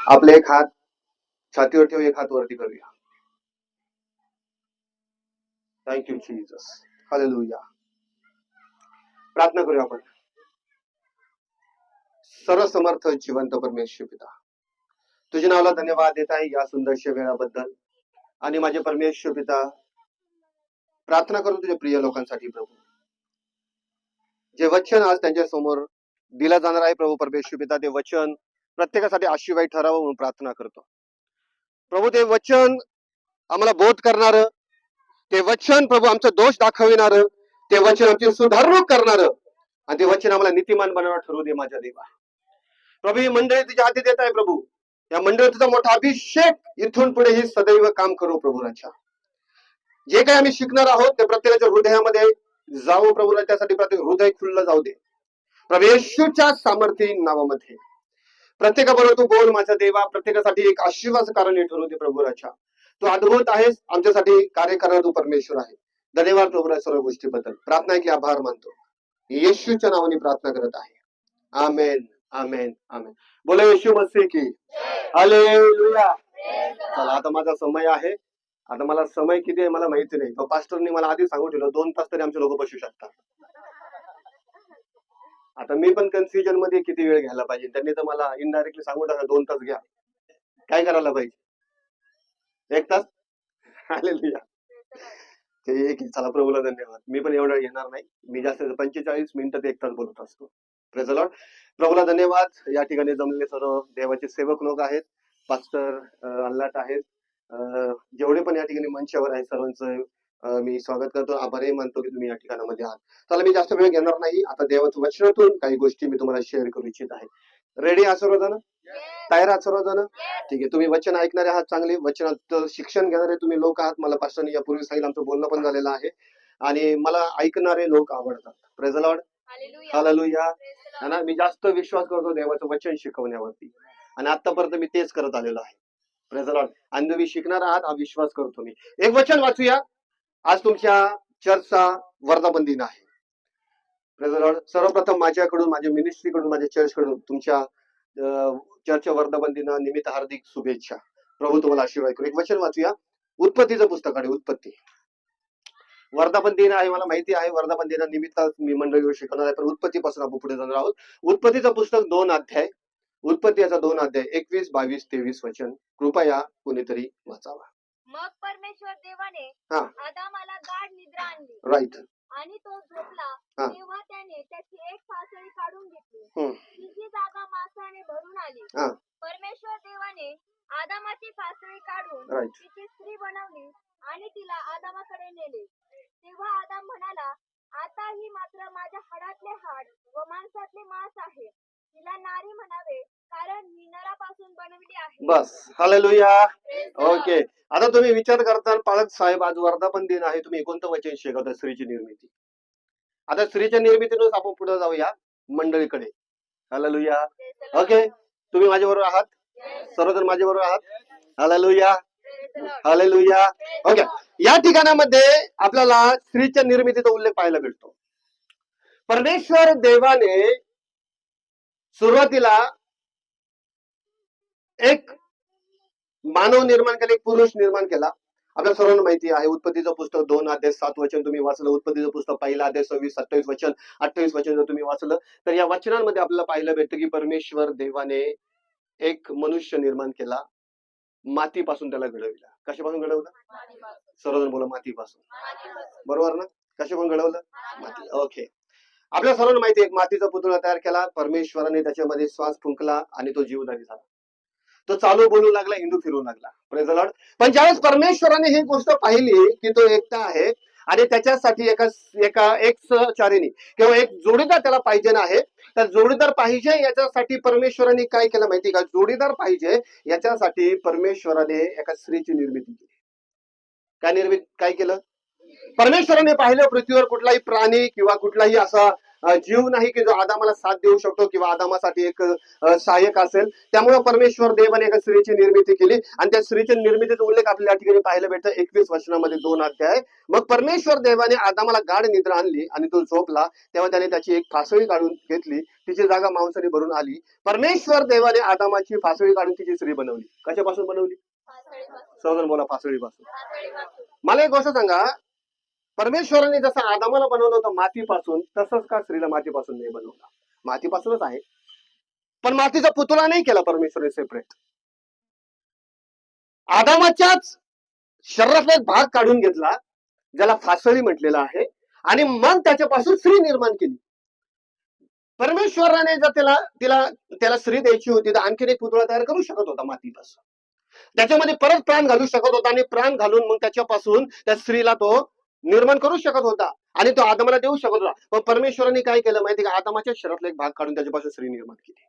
आपले एक हात छातीवर ठेवू, एक हात वरती करूया. Thank you Jesus. हालेलुया. प्रार्थना करूया आपण. सर्वसमर्थ जिवंत परमेश्वर पिता, तुझ्या नावाला धन्यवाद देत आहे या सुंदरशा वेळाबद्दल. आणि माझे परमेश्वर पिता, प्रार्थना करू तुझ्या प्रिय लोकांसाठी प्रभू, जे वचन आज त्यांच्या समोर दिला जाणार आहे प्रभू परमेश्वर पिता, ते वचन प्रत्येकासाठी आशीर्वाद ठरावं म्हणून प्रार्थना करतो प्रभू. ते वचन आम्हाला बोध करणार, ते वचन प्रभू आमचा दोष दाखविणार, ते वचन आमची सुधारणूक करणार, आणि ते वचन आम्हाला नीतिमान बनवणार ठरवू दे माझ्या देवा. प्रभू ही मंडळी तुझ्या हाती देत आहे प्रभू. या मंडळी तुझा मोठा अभिषेक इथून पुढे ही सदैव काम करू प्रभू राजा. जे काही आम्ही शिकणार आहोत ते प्रत्येकाच्या हृदयामध्ये जाऊ प्रभू, त्यासाठी प्रत्येक हृदय खुल्लं जाऊ दे प्रभू येशूच्या सामर्थ्य नावामध्ये. प्रत्येकाबरोबर तू बोल माझा देवा, प्रत्येकासाठी एक आशीर्वाद कारण ठरवू दे प्रभू राजा. तू अद्भुत आहेस, आमच्यासाठी कार्य करणार तू परमेश्वर आहे. धन्यवाद प्रभू सर्व गोष्टीबद्दल. प्रार्थना की आभार मानतो, येशूच्या नावाने प्रार्थना करत आहे. आमेन आमेन आमेन. बोला येशू मसीह की हालेलुया. चला आता माझा समय आहे. आता मला समय किती आहे मला माहिती नाही, तो पास्टरने मला आधी सांगून ठेवलं 2 तास तरी आमचे लोक बसू शकतात. आता मी पण कन्फ्युजन मध्ये किती वेळ घ्यायला पाहिजे. त्यांनी तर मला इनडायरेक्टली सांगून टाकलं 2 तास घ्या. काय करायला पाहिजे? 1 तास. हालेलुया. ठीक आहे, चला प्रभूला धन्यवाद. मी पण एवढं घेणार नाही, मी जास्त 45 मिनिटं ते 1 तास बोलत असतो. Praise the Lord. प्रभूला धन्यवाद. या ठिकाणी जमलेले सर्व देवाचे सेवक लोक आहेत, पास्टर अल्लाट आहेत, जेवढे पण या ठिकाणी मंचावर आहेत सर्वांचं मी स्वागत करतो, आभारही मानतो की तुम्ही या ठिकाणामध्ये आहात. चला मी जास्त वेळ घेणार नाही. आता देवाच्या वचनातून काही गोष्टी मी तुम्हाला शेअर करू इच्छित आहे. रेडी आहात सर्वजण? तयार आहात सर्वजण? ठीक आहे. तुम्ही वचन ऐकणारे आहात, चांगले वचनात शिक्षण घेणारे तुम्ही लोक आहात. मला पास्टरने यापूर्वी सांगितलं, आमचं बोलणं पण झालेलं आहे, आणि मला ऐकणारे लोक आवडतात. Praise the Lord. हालेलुया. ना मी जास्त विश्वास करतो देवाचं वचन शिकवण्यावरती, आणि आतापर्यंत मी तेच करत आलेलो आहे. Praise the Lord. आणि तुम्ही शिकणार आहात हा विश्वास करतो मी. एक वचन वाचूया. आज तुमच्या चर्चचा वर्धापन दिन आहे. Praise the Lord. सर्वप्रथम माझ्याकडून, माझ्या मिनिस्ट्रीकडून, माझ्या चर्चकडून तुमच्या चर्चच्या वर्धापन दिना निमित्त हार्दिक शुभेच्छा. प्रभू तुम्हाला आशीर्वाद करू. एक वचन वाचूया. उत्पत्तीचं पुस्तक आहे, उत्पत्ती. वर्धापन दिन आहे, मला माहिती आहे. वर्धापन दिना निमित्त मी मंडळीवर शिकवणार आहे, पण उत्पत्तीपासून आपण पुढे जाणार आहोत. उत्पत्तीचं पुस्तक 2 अध्याय, उत्पत्ती याचा 2 अध्याय 21, 22, 23 वचन कृपया कोणीतरी वाचावा. मग परमेश्वर देवाने आदामाला गाढ निद्रा आणली. राईट. आणि तो झोपला तेव्हा त्याने त्याची एक फासळी काढून घेतली. तिची जागा मांसाने भरून आली. परमेश्वर देवाने आदामाची फासळी काढून तिची स्त्री बनवली आणि तिला आदामाकडे नेले. तेव्हा आदाम म्हणाला, आता ही मात्र माझ्या हाडातले हाड व मांसातले मांस आहे. तिला नारी म्हणावे, कारण मी नरापासून बनविली आहे. बस. हालेलुया. ओके. आता तुम्ही विचार करता, पाळक साहेब आज वर्धापन दिन आहे, तुम्ही कोणतं वचन शिकवता? स्त्रीची निर्मिती. आता स्त्रीच्या निर्मितीनुसार आपण पुढे जाऊया मंडळीकडे. हालेलुया. ओके. तुम्ही माझ्याबरोबर आहात? सर्वजण माझ्याबरोबर आहात? हालेलुया. हालेलुया. ओके. या ठिकाणामध्ये आपल्याला स्त्रीच्या निर्मितीचा उल्लेख पाहायला भेटतो. परमेश्वर देवाने सुरुवातीला एक मानव निर्माण केला, एक पुरुष निर्माण केला. आपल्या सर्वांना माहिती आहे. उत्पत्तीचं पुस्तक 2 अध्याय 7 वचन तुम्ही वाचलं. उत्पत्तीचं पुस्तक 1 अध्याय 26, 27 वचन, 28 वचन जर तुम्ही वाचलं तर या वचनांमध्ये आपल्याला पाहायला भेटतं की परमेश्वर देवाने एक मनुष्य निर्माण केला, मातीपासून त्याला घडवलं. कशापासून घडवलं? सर्वजण बोला, मातीपासून. बरोबर ना? कशापासून घडवलं? माती. ओके. आपल्या सर्वांना माहिती आहे, एक मातीचा पुतळा तयार केला. परमेश्वराने त्याच्यामध्ये श्वास फुंकला आणि तो जीवदारी झाला. तो चालू बोलू लागला, हिंदू फिरू लागला. Praise the Lord. पण ज्यावेळेस परमेश्वराने ही गोष्ट पाहिली की तो एकटा आहे आणि त्याच्यासाठी एक सहचारिणी किंवा एक जोडीदार त्याला पाहिजे आहे, तर जोडीदार पाहिजे याच्यासाठी परमेश्वराने काय केलं माहिती का? जोडीदार पाहिजे याच्यासाठी परमेश्वराने एका स्त्रीची निर्मिती केली. काय केलं? परमेश्वराने पाहिलं पृथ्वीवर कुठलाही प्राणी किंवा कुठलाही असा जीव नाही की जो आदामाला साथ देऊ शकतो किंवा आदामासाठी एक सहाय्यक असेल. त्यामुळे परमेश्वर देवाने एका स्त्रीची निर्मिती केली आणि त्या स्त्रीच्या निर्मितीचा उल्लेख आपल्याला या ठिकाणी पाहायला भेटतं 21 वचनामध्ये 2 अध्याय. मग परमेश्वर देवाने आदामाला गाढ निद्रा आणली आणि तो झोपला. तेव्हा त्याने त्याची एक फासळी काढून घेतली, तिची जागा मांसाने भरून आली. परमेश्वर देवाने आदामाची फासळी काढून तिची स्त्री बनवली. कशापासून बनवली? सौजन बोला, फासळीपासून. मला एक गोष्ट सांगा, परमेश्वराने जसं आदामाला बनवलं होतं मातीपासून, तसंच का स्त्रीला मातीपासून नाही बनवलं? मातीपासूनच आहे, पण मातीचा पुतळा नाही केला परमेश्वराने सेपरेट. आदामाच्याच शरीरातला एक भाग काढून घेतला, ज्याला फासळी म्हटलेला आहे, आणि मग त्याच्यापासून स्त्री निर्माण केली. परमेश्वराने जर त्याला स्त्री द्यायची होती तर आणखीन एक पुतळा तयार करू शकत होता मातीपासून, त्याच्यामध्ये परत प्राण घालू शकत होता आणि प्राण घालून मग त्याच्यापासून त्या स्त्रीला तो निर्माण करू शकत होता आणि तो आदमाला देऊ शकत होता. पण परमेश्वराने काय केलं माहिती का? आदमाच्या शरीरातला एक भाग काढून त्याच्यापासून स्त्री निर्माण केली.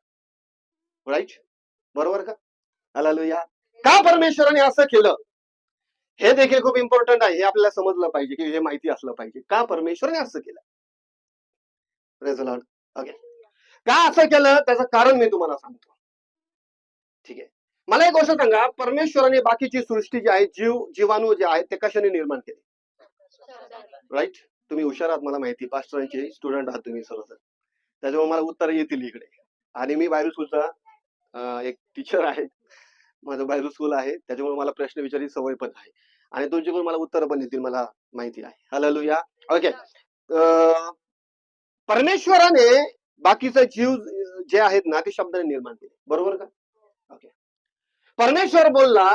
राईट? बरोबर का? हालेलुया. का परमेश्वराने असं केलं हे देखील खूप इम्पॉर्टंट आहे. हे आपल्याला समजलं पाहिजे, की हे माहिती असलं पाहिजे का परमेश्वराने असं केलं. Praise the lord. ओके, का असं केलं त्याचं कारण मी तुम्हाला सांगतो. ठीक आहे, मला एक गोष्ट सांगा, परमेश्वराने बाकीची सृष्टी जी आहे, जीवाणू जे आहेत ते कशाने निर्माण केले? राईट? तुम्ही हुशार आहात, मला माहिती, पास्टरांचे स्टुडंट आहात तुम्ही सर्व, त्याच्यामुळे मला उत्तर येतील इकडे. आणि मी बायबल स्कूलचा एक टीचर आहे, माझं बायबल स्कूल आहे, त्याच्यामुळे मला प्रश्न विचारायची सवय पण आहे आणि तुमच्याकडून मला उत्तर पण येतील, मला माहिती आहे. हालेलुया. ओके, परमेश्वराने बाकीचे जीव जे आहेत ना ते शब्दाने निर्माण केले. बरोबर का? ओके, परमेश्वर बोलला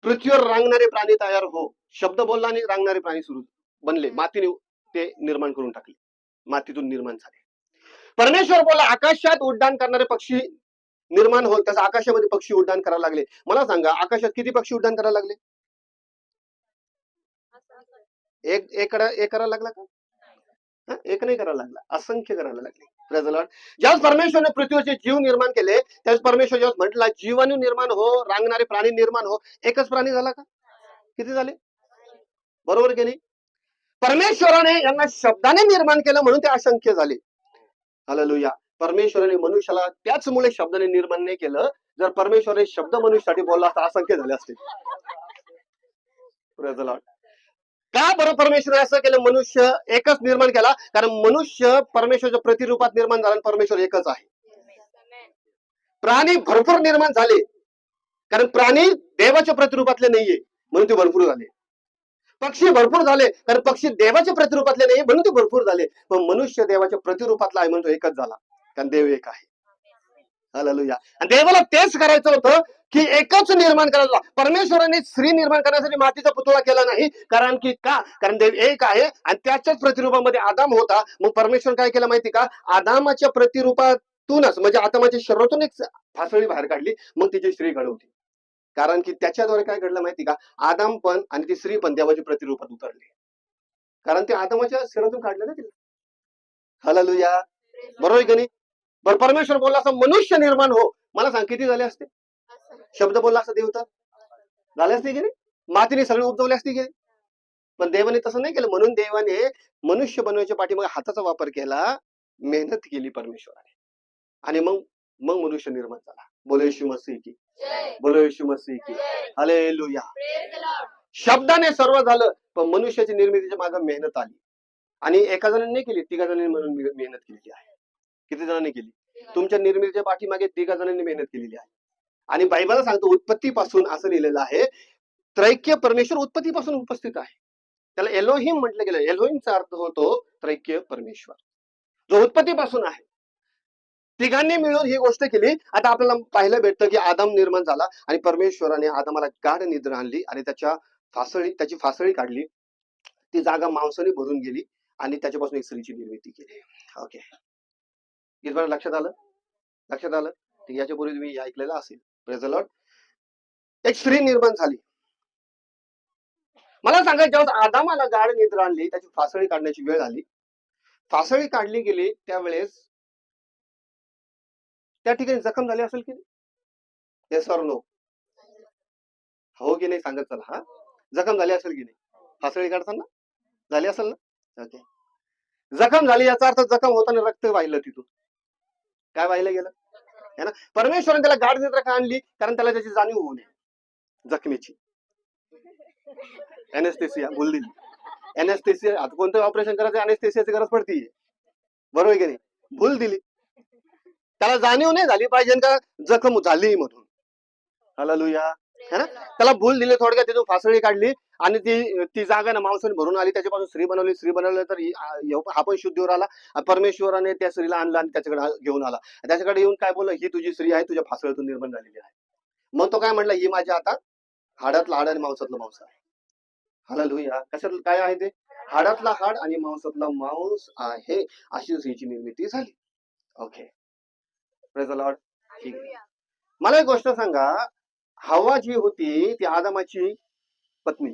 पृथ्वीवर रांगणारे प्राणी तयार हो, शब्द बोलला आणि रांगणारे प्राणी सुरू बनले. मातीने ते निर्माण करून टाकले, मातीतून निर्माण झाले. परमेश्वर बोलला आकाशात उड्डाण करणारे पक्षी निर्माण होत, तसं आकाशामध्ये पक्षी उड्डाण करायला लागले. मला सांगा, आकाशात किती पक्षी उड्डाण करायला लागले? एक करायला लागला का? एक नाही करायला लागला, असंख्य करायला लागले. Praise the Lord. ज्यावेळेस परमेश्वरने पृथ्वीचे जीव निर्माण केले, त्यावेळेस परमेश्वर जेव्हा म्हटला जीवाणू निर्माण हो, रांगणारे प्राणी निर्माण हो, एकच प्राणी झाला का? किती झाले? बरोबर की नाही? परमेश्वराने यांना शब्दाने निर्माण केलं म्हणून ते असंख्य झाले. हालेलुया. परमेश्वराने मनुष्याला त्याचमुळे शब्दाने निर्माण नाही केलं. जर परमेश्वराने शब्द मनुष्यासाठी बोलला असता असंख्य झाले असते. Praise the Lord. का बरं परमेश्वराने असं केलं? मनुष्य एकच निर्माण केला, कारण मनुष्य परमेश्वराच्या प्रतिरूपात निर्माण झाला, परमेश्वर एकच आहे. प्राणी भरपूर निर्माण झाले, कारण प्राणी देवाच्या प्रतिरूपातले नाहीये म्हणून ते भरपूर झाले. पक्षी भरपूर झाले, कारण पक्षी देवाच्या प्रतिरूपातले नाही म्हणून ते भरपूर झाले. पण मनुष्य देवाच्या प्रतिरूपातला आहे म्हणून तो एकच झाला, कारण देव एक आहे. हालेलुया. आणि देवाला तेच करायचं होतं की एकच निर्माण करायचं. परमेश्वराने स्त्री निर्माण करण्यासाठी मातीचा पुतळा केला नाही, कारण की का? कारण देव एक आहे आणि त्याच्याच प्रतिरूपामध्ये आदाम होता. मग परमेश्वर काय केलं माहिती का? आदामाच्या प्रतिरूपातूनच, म्हणजे आदामाच्या शरीरातून एक फासळी बाहेर काढली, मग तिची स्त्री घडवली. कारण की त्याच्याद्वारे काय घडलं माहिती का? आदाम पण आणि ती स्त्री पण देवाच्या प्रतिरूपात उतरली, कारण ते आदामाच्या शरीरातून काढलं ना तिला. हालेलुया. बरोबर की नाही? बरं, परमेश्वर बोलला असं मनुष्य निर्माण हो, मला सांग किती झाले असते? शब्द बोलला असता देव तर झाले असते की नाही? मातीने सगळे उपजवले असते की नाही? पण देवाने तसं नाही केलं. म्हणून देवाने मनुष्य बनवायच्या पाठीमागे हाताचा वापर केला, मेहनत केली परमेश्वराने, आणि मग मग मनुष्य निर्माण झाला. बोलो येशू मसीह की, बोलो येशू मसीह की. हालेलुया. शब्दाने सर्व झालं, पण मनुष्याची निर्मितीच्या मागे मेहनत आली, आणि एका जणांनी नाही केली, 3 जणांनी म्हणून मेहनत केलेली आहे. किती जणांनी केली? तुमच्या निर्मितीच्या पाठीमागे 3 जणांनी मेहनत केलेली आहे. आणि बायबल सांगतो उत्पत्तीपासून असं लिहिलेलं आहे, त्रैक्य परमेश्वर उत्पत्तीपासून उपस्थित आहे. त्याला एलोहिम म्हटलं गेलं. एलोहिमचा अर्थ होतो त्रैक्य परमेश्वर, जो उत्पत्तीपासून आहे. तिघांनी मिळून ही गोष्ट केली. आता आपल्याला पाहायला भेटतं की आदाम निर्माण झाला आणि परमेश्वराने आदामाला गाढ निद्रा आणली आणि त्याची फासळी काढली. ती जागा मांसाने भरून गेली आणि त्याच्यापासून एक स्त्रीची निर्मिती केली. ओके, इथपर्यंत लक्षात आलं? लक्षात आलं? याच्या पूर्वी तुम्ही ऐकलेलं असेल. Praise the Lord. एक स्त्री निर्माण झाली. मला सांगा, जेव्हा आदामाला गाढ निद्रा आणली, त्याची फासळी काढण्याची वेळ आली, फासळी काढली गेली, त्यावेळेस त्या ठिकाणी जखम झाली असेल की नाही? Yes or no? हो की नाही सांगत चला. हा, जखम झाली असेल की नाही फासळी काढताना? झाली असेल ना? ओके. जखम झाली याचा अर्थ जखम होताना रक्त वाहिलं तिथून. काय वाहिलं गेलं है ना. परमेश्वराने त्याला गाठ देत का आणली, कारण त्याला त्याची जाणीव होऊ नये जखमेची. एनेस्थेसिया भूल दिली. एनेस्थेसिया, आता कोणतं ऑपरेशन करायचं एनेस्थेसियाची गरज पडते, बरोबर की नाही. भूल दिली, त्याला जाणीव नाही झाली पाहिजे का जखम झाली म्हणून. हालेलुया है ना. त्याला भूल दिली, थोडक्यात तिथून फासळी काढली आणि ती जागा ना मांसाने भरून आली, त्याच्यापासून स्त्री बनवली तर हा पण शुद्धीवर आला. परमेश्वराने त्या स्त्रीला आणलं आणि त्याच्याकडे घेऊन आला. त्याच्याकडे येऊन काय बोललं, ही तुझी स्त्री आहे, तुझ्या फासळीतून निर्माण झालेली आहे. मग तो काय म्हटलं, ही माझ्या आता हाडातला हाड आणि मांसातलं मांस आहे. हालेलुया. कशातलं काय आहे ते, हाडातला हाड आणि मांसातला मांस आहे, अशी स्त्रीची निर्मिती झाली. Okay, praise the Lord. ठीक आहे. मला एक गोष्ट सांगा, हवा जी होती ती आदमाची पत्नी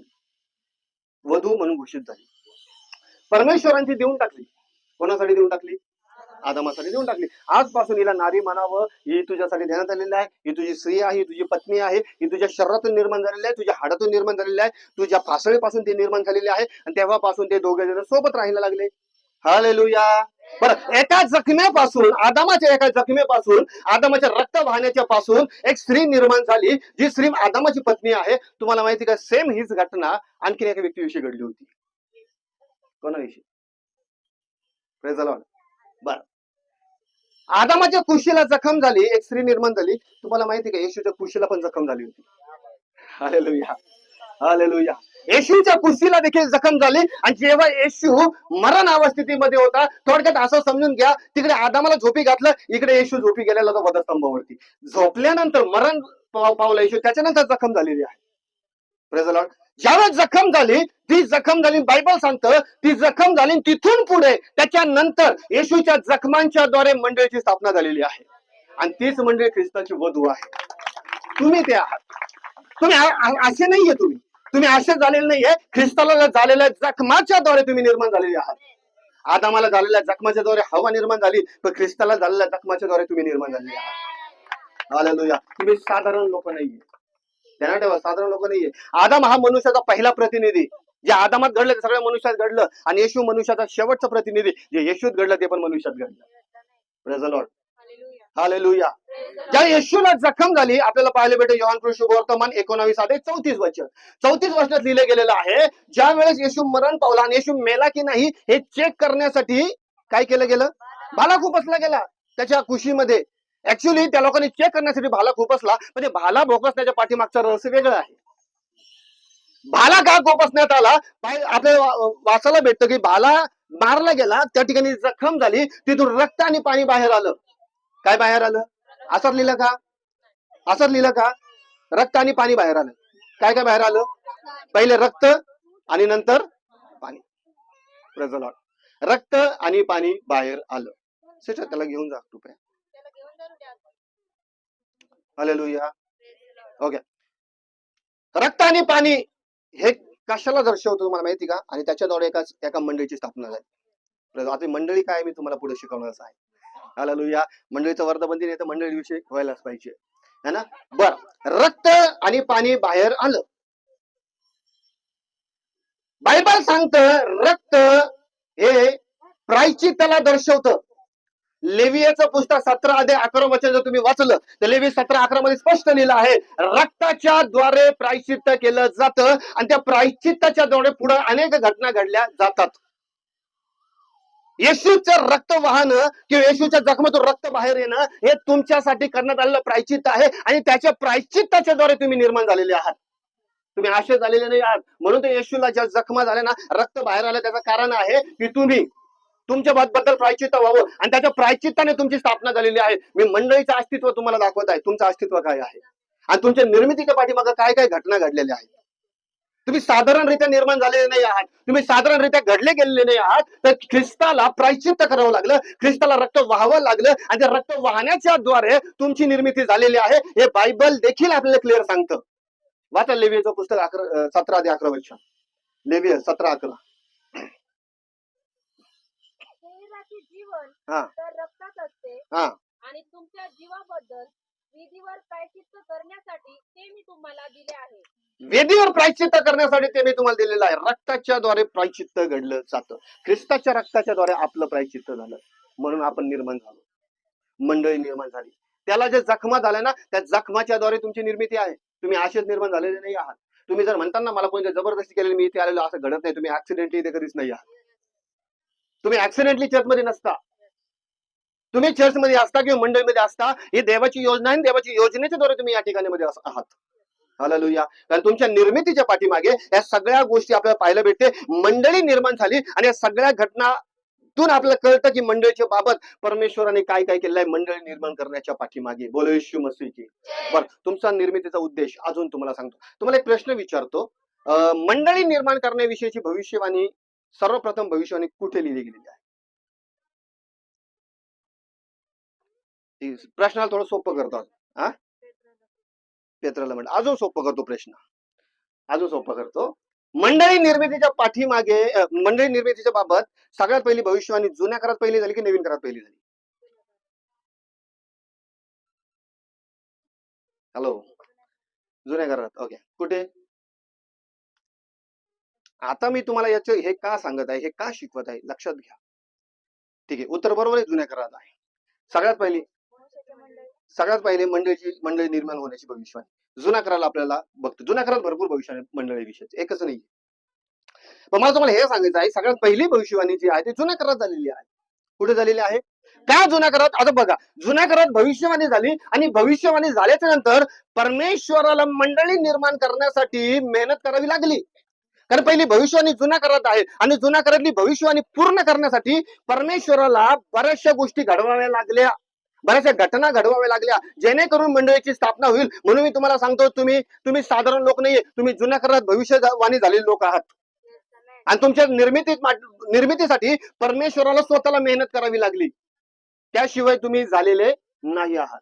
वधू म्हणून घोषित झाली, परमेश्वरांची देऊन टाकली. कोणासाठी देऊन टाकली, आदमासाठी देऊन टाकली. आजपासून हिला नारी म्हणावं, ही तुझ्यासाठी देण्यात आलेली आहे, ही तुझी स्त्री आहे, ही तुझी पत्नी आहे, ही तुझ्या शरीरातून निर्माण झालेली आहे, तुझ्या हाडातून निर्माण झालेली आहे, तुझ्या फासळीपासून ती निर्माण झालेली आहे. आणि तेव्हापासून ते दोघे जण सोबत राहायला लागले. हालेलुया. बरं, एका जखमेपासून, आदमाच्या एका जखमेपासून, आदमाच्या रक्त वाहण्याच्या पासून एक स्त्री निर्माण झाली, जी स्त्री आदमाची पत्नी आहे. तुम्हाला माहिती का, सेम हीच घटना आणखी एका व्यक्तीविषयी घडली होती. कोणाविषयी, प्रेज द लॉर्ड. बरं, आदमाच्या कुशीला जखम झाली, एक स्त्री निर्माण झाली. तुम्हाला माहिती का, येशूच्या कुशीला पण जखम झाली होती. Hallelujah, hallelujah. येशूच्या कुशीला देखील जखम झाली. आणि जेव्हा येशू मरण अवस्थेमध्ये होता, थोडक्यात असं समजून घ्या, तिकडे आदामाला झोपी घातलं, इकडे येशू झोपी गेलेला होता वधस्तंभावरती. झोपल्यानंतर मरण पावला येशू, त्याच्यानंतर जखम झालेली आहे. Praise the Lord. ज्यावेळेस जखम झाली, ती जखम झाली, बायबल सांगतं ती जखम झाली, तिथून पुढे त्याच्यानंतर येशूच्या जखमांच्या द्वारे मंडळीची स्थापना झालेली आहे. आणि तीच मंडळी ख्रिस्ताची वधू आहे. तुम्ही ते आहात. तुम्ही असे नाहीये, तुम्ही असे झालेले नाहीये. ख्रिस्ताला झालेल्या जखमाच्या द्वारे तुम्ही निर्माण झालेले आहात. आदमाला झालेल्या जखमाच्या द्वारे हवा निर्माण झाली, तर ख्रिस्ताला झालेल्या जखमाच्या द्वारे तुम्ही निर्माण झालेले आहात. हालेलुया. तुम्ही साधारण लोक नाहीये, त्यांना ठेवा, साधारण लोक नाहीये. आदम हा मनुष्याचा पहिला प्रतिनिधी, जे आदमात घडलं ते सगळ्या मनुष्यात घडलं. आणि येशू मनुष्याचा शेवटचा प्रतिनिधी, जे येशूत घडलं ते पण मनुष्यात घडलं. Praise the Lord. हालेलुया. ज्या येशूला जखम झाली, आपल्याला पाहायला भेटेल योहान शुभवर्तमान 19:34 वचन. 34 वर्षात लिहिले गेलेलं आहे, ज्या वेळेस येशू मरण पावला आणि येशू मेला की नाही हे चेक करण्यासाठी काय केलं गेलं, भाला खुपसला गेला त्याच्या कुशीमध्ये. ऍक्च्युअली त्या लोकांनी चेक करण्यासाठी भाला खुपसला, म्हणजे भाला भोकसण्याच्या पाठीमागचं रहस्य वेगळं आहे. भाला का खुपसण्यात आला, आपल्याला वाचायला भेटतं की भाला मारला गेला, त्या ठिकाणी जखम झाली, तिथून रक्त आणि पाणी बाहेर आलं. काय बाहेर आलं, असं लिहिलं का, असं लिहिलं का, रक्त आणि पाणी बाहेर आलं. काय काय बाहेर आलं, पहिले रक्त आणि नंतर पाणी. Praise the Lord. रक्त आणि पाणी बाहेर आलं. त्याला घेऊन जा कृपया. हालेलुया. ओके. रक्त आणि पाणी हे कशाला दर्शवतो तुम्हाला माहिती का, आणि त्याच्याद्वारे एका मंडळीची स्थापना झाली. आता मंडळी काय मी तुम्हाला पुढे शिकवणार आहे. हालेलुया. मंडळीचं वर्धबंदी नाही तर मंडळी विषय व्हायलाच पाहिजे, है ना. बर, रक्त आणि पाणी बाहेर आलं. बायबल सांगतं रक्त हे प्रायश्चित्ताला दर्शवतं. लेवियाचं पुस्तक 17:11 वचन जर तुम्ही वाचलं तर लेवी 17:11 मध्ये स्पष्ट लिहिलं आहे, रक्ताच्या द्वारे प्रायश्चित्त केलं जातं. आणि त्या प्रायश्चित्ताच्या द्वारे पुढे अनेक घटना घडल्या जातात. येशूचं रक्त वाहनं किंवा येशूच्या जखमेतून रक्त बाहेर येणं हे तुमच्यासाठी करण्यात आलेलं प्रायश्चित्त आहे. आणि त्याच्या प्रायश्चित्ताच्या द्वारे तुम्ही निर्माण झालेले आहात. तुम्ही आशे झालेले नाही आहात. म्हणून ते येशूला ज्या जखमा झाल्या ना, रक्त बाहेर आलं, त्याचं कारण आहे की तुम्ही तुमच्या बद्दल प्रायश्चित्त व्हावं आणि त्याच्या प्रायश्चित्ताने तुमची स्थापना झालेली आहे. मी मंडळीचं अस्तित्व तुम्हाला दाखवत आहे, तुमचं अस्तित्व काय आहे आणि तुमच्या निर्मितीच्या पाठीमागे काय काय घटना घडलेल्या आहेत. तुम्ही साधारणरित्या निर्माण झालेले नाही आहात, तुम्ही साधारणरित्या घडले गेलेले नाही आहात. तर ख्रिस्ताला प्रायश्चित्त करावं लागलं, ख्रिस्ताला रक्त वाहावं लागलं आणि त्या रक्त वाहण्याच्या द्वारे तुमची निर्मिती झालेली आहे. हे बायबल देखील आपल्याला क्लिअर सांगतं. वाचा लेवियाचं पुस्तक 17:11 वचन. लेविया 17:11. शरीराचे जीवन हा तर रक्तात असते हा आणि तुमच्या जीवाबद्दल विधीवर प्रायश्चित्त करण्यासाठी ते मी तुम्हाला दिले आहे. वेदीवर प्रायश्चित्त करण्यासाठी ते मी तुम्हाला दिलेलं आहे. रक्ताच्या द्वारे प्रायश्चित्त घडलं जातं. ख्रिस्ताच्या रक्ताच्या द्वारे आपलं प्रायश्चित्त झालं, म्हणून आपण निर्माण झालो, मंडळी निर्माण झाली. त्याला जे जखमा झाल्या ना, त्या जखमाच्या द्वारे तुमची निर्मिती आहे. तुम्ही असेच निर्माण झालेले नाही आहात. तुम्ही जर म्हणता ना मला कोणी जबरदस्ती केलेली मी इथे आलेलो, असं घडत नाही. तुम्ही ऍक्सिडेंटली इथे कधीच नाही आहात. तुम्ही ऍक्सिडेंटली चर्चमध्ये नसता. तुम्ही चर्चमध्ये असता किंवा मंडळीमध्ये असता. ही देवाची योजना आहे. देवाची योजनेच्या द्वारे तुम्ही या ठिकाणी मध्ये आहात. हालेलुया. कारण तुमच्या निर्मितीच्या पाठीमागे या सगळ्या गोष्टी आपल्याला पाहायला भेटते. मंडळी निर्माण झाली आणि या सगळ्या घटनातून आपल्याला कळतं की मंडळीच्या बाबत परमेश्वराने काय काय केलेलं आहे मंडळी निर्माण करण्याच्या पाठीमागे. बोलो येशू मसीह. बरं, तुमचा निर्मितीचा उद्देश अजून तुम्हाला सांगतो. तुम्हाला एक प्रश्न विचारतो. मंडळी निर्माण करण्याविषयीची भविष्यवाणी, सर्वप्रथम भविष्यवाणी कुठे लिहिली गेलेली आहे? प्रश्नाला थोडं सोपं करतो. हा, पेत्राला म्हणा. अजून सोपं करतो प्रश्न, अजून सोपं करतो. मंडळी निर्मितीच्या पाठीमागे, मंडळी निर्मितीच्या बाबत सगळ्यात पहिली भविष्यवाणी जुन्या करारात पहिली झाली की नवीन करारात पहिली झाली? हॅलो, जुन्या करारात. ओके, कुठे? आता मी तुम्हाला याचं हे का सांगत आहे, हे का शिकवत आहे, लक्षात घ्या. ठीक आहे, उत्तर बरोबर आहे, जुन्या करारात आहे. सगळ्यात पहिले मंडळी निर्माण होण्याची भविष्यवाणी जुन्या कराराला आपल्याला बघतो. जुन्या करारात भरपूर भविष्यवाणी मंडळी विषयी, एकच नाही. पण मला तुम्हाला हे सांगायचं आहे, सगळ्यात पहिली भविष्यवाणी जी आहे ती जुन्या करारात झालेली आहे. कुठे झालेली आहे? त्या जुन्या करारात. आता बघा, जुन्या करारात भविष्यवाणी झाली आणि भविष्यवाणी झाल्याच्या नंतर परमेश्वराला मंडळी निर्माण करण्यासाठी मेहनत करावी लागली. कारण पहिली भविष्यवाणी जुन्या करारात आहे आणि जुन्या करारातली भविष्यवाणी पूर्ण करण्यासाठी परमेश्वराला बऱ्याचशा गोष्टी घडवाव्या लागल्या, बऱ्याचशा घटना घडवाव्या लागल्या, जेणेकरून मंडळीची स्थापना होईल. म्हणून मी तुम्हाला सांगतो, तुम्ही साधारण लोक नाहीये, तुम्ही जुन्या करारात भविष्यवाणी झालेले लोक आहात. आणि तुमच्या निर्मितीसाठी परमेश्वराला स्वतःला मेहनत करावी लागली, त्याशिवाय तुम्ही झालेले नाही आहात.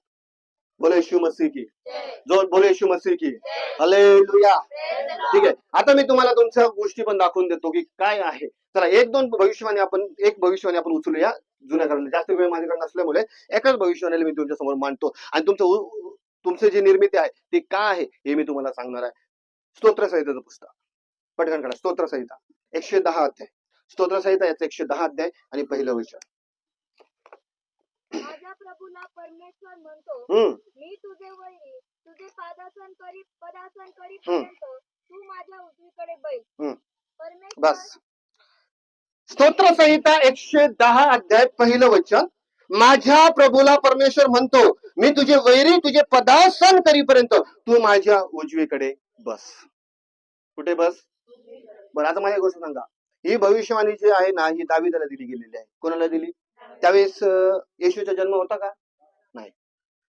बोलो येशू मसीह की. जो बोलो येशू मसीह की. हालेलुया. ठीक आहे, आता मी तुम्हाला तुमच्या गोष्टी पण दाखवून देतो की काय आहे. चला, एक भविष्यवाणी आपण उचलूया जुन्या करारात. जास्त वेळ माझ्याकडे नसल्यामुळे एकच भविष्यवाणीला मी तुमच्या समोर मांडतो आणि तुमची जी निर्मिती आहे ती काय आहे हे मी तुम्हाला सांगणार आहे. स्तोत्रसंहितेचं पुस्तक पटकन काढा. स्तोत्रसंहिता 110 अध्याय. स्तोत्रसंहिता याचं 110 अध्याय आणि पहिलं वचन. माझ्या प्रभूला परमेश्वर म्हणतो, मी तुझे वैरी, तुझे पदासन करीपर्यंत तू माझ्या उजवीकडे बैस. बस. स्तोत्रसंहिता 110 अध्याय पहिलं वचन. माझ्या प्रभूला परमेश्वर म्हणतो, मी तुझे वैरी तुझे पदासन करीपर्यंत तू माझ्या उजवीकडे बस. कुठे बस? बरं, आता माझी गोष्ट सांगा. ही भविष्यवाणी जी आहे ना, ही दाविदाला दिली गेलेली आहे. कोणाला दिली? त्यावेळेस येशूचा जन्म होता का? नाही.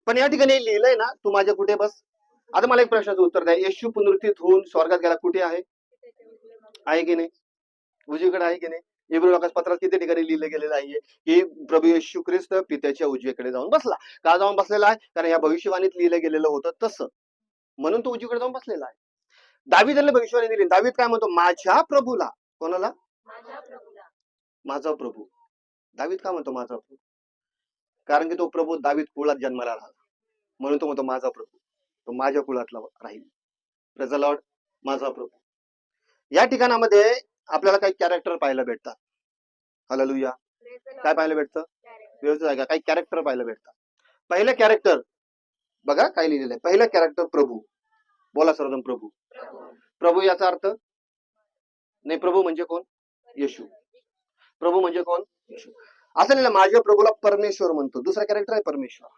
पण या ठिकाणी लिहिलंय ना, तू माझ्या कुठे बस. आता मला एक प्रश्नाचं उत्तर द्या. येशू पुनरुत्थित होऊन स्वर्गात गेला, कुठे आहे? आहे की नाही? उजवीकडे आहे की नाही? इब्री लोकांपत्रात किती ठिकाणी लिहिलं गेलेलं आहे की प्रभू येशू ख्रिस्त पित्याच्या उजवीकडे जाऊन बसला. का जाऊन बसलेला आहे? कारण या भविष्यवाणीत लिहिलं गेलेलं होतं तसं, म्हणून तो उजवीकडे जाऊन बसलेला आहे. दावीदाला भविष्यवाणी दिली. दावीद काय म्हणतो? माझ्या प्रभूला. कोणाला? माझा प्रभू. दावीद का म्हणतो माझा प्रभू? कारण की तो प्रभू दावीद कुळात जन्माला राहिला, म्हणून तो म्हणतो माझा प्रभू, तो माझ्या कुळातला राहील. Praise the Lord. माझा प्रभू. या ठिकाणामध्ये आपल्याला काही कॅरेक्टर पाहायला भेटतात. हालेलुया. काय पाहायला भेटतं? व्यवस्थित आहे का? काही कॅरेक्टर पाहायला भेटतात. पहिलं कॅरेक्टर बघा काय लिहिलेलं आहे. पहिलं कॅरेक्टर प्रभू. बोला सर्वजण प्रभू. प्रभू याचा अर्थ नाही. प्रभू म्हणजे कोण? येशू. प्रभू म्हणजे कोण? येशू. असं नाही, माझ्या प्रभूला परमेश्वर म्हणतो. दुसरा कॅरेक्टर आहे परमेश्वर.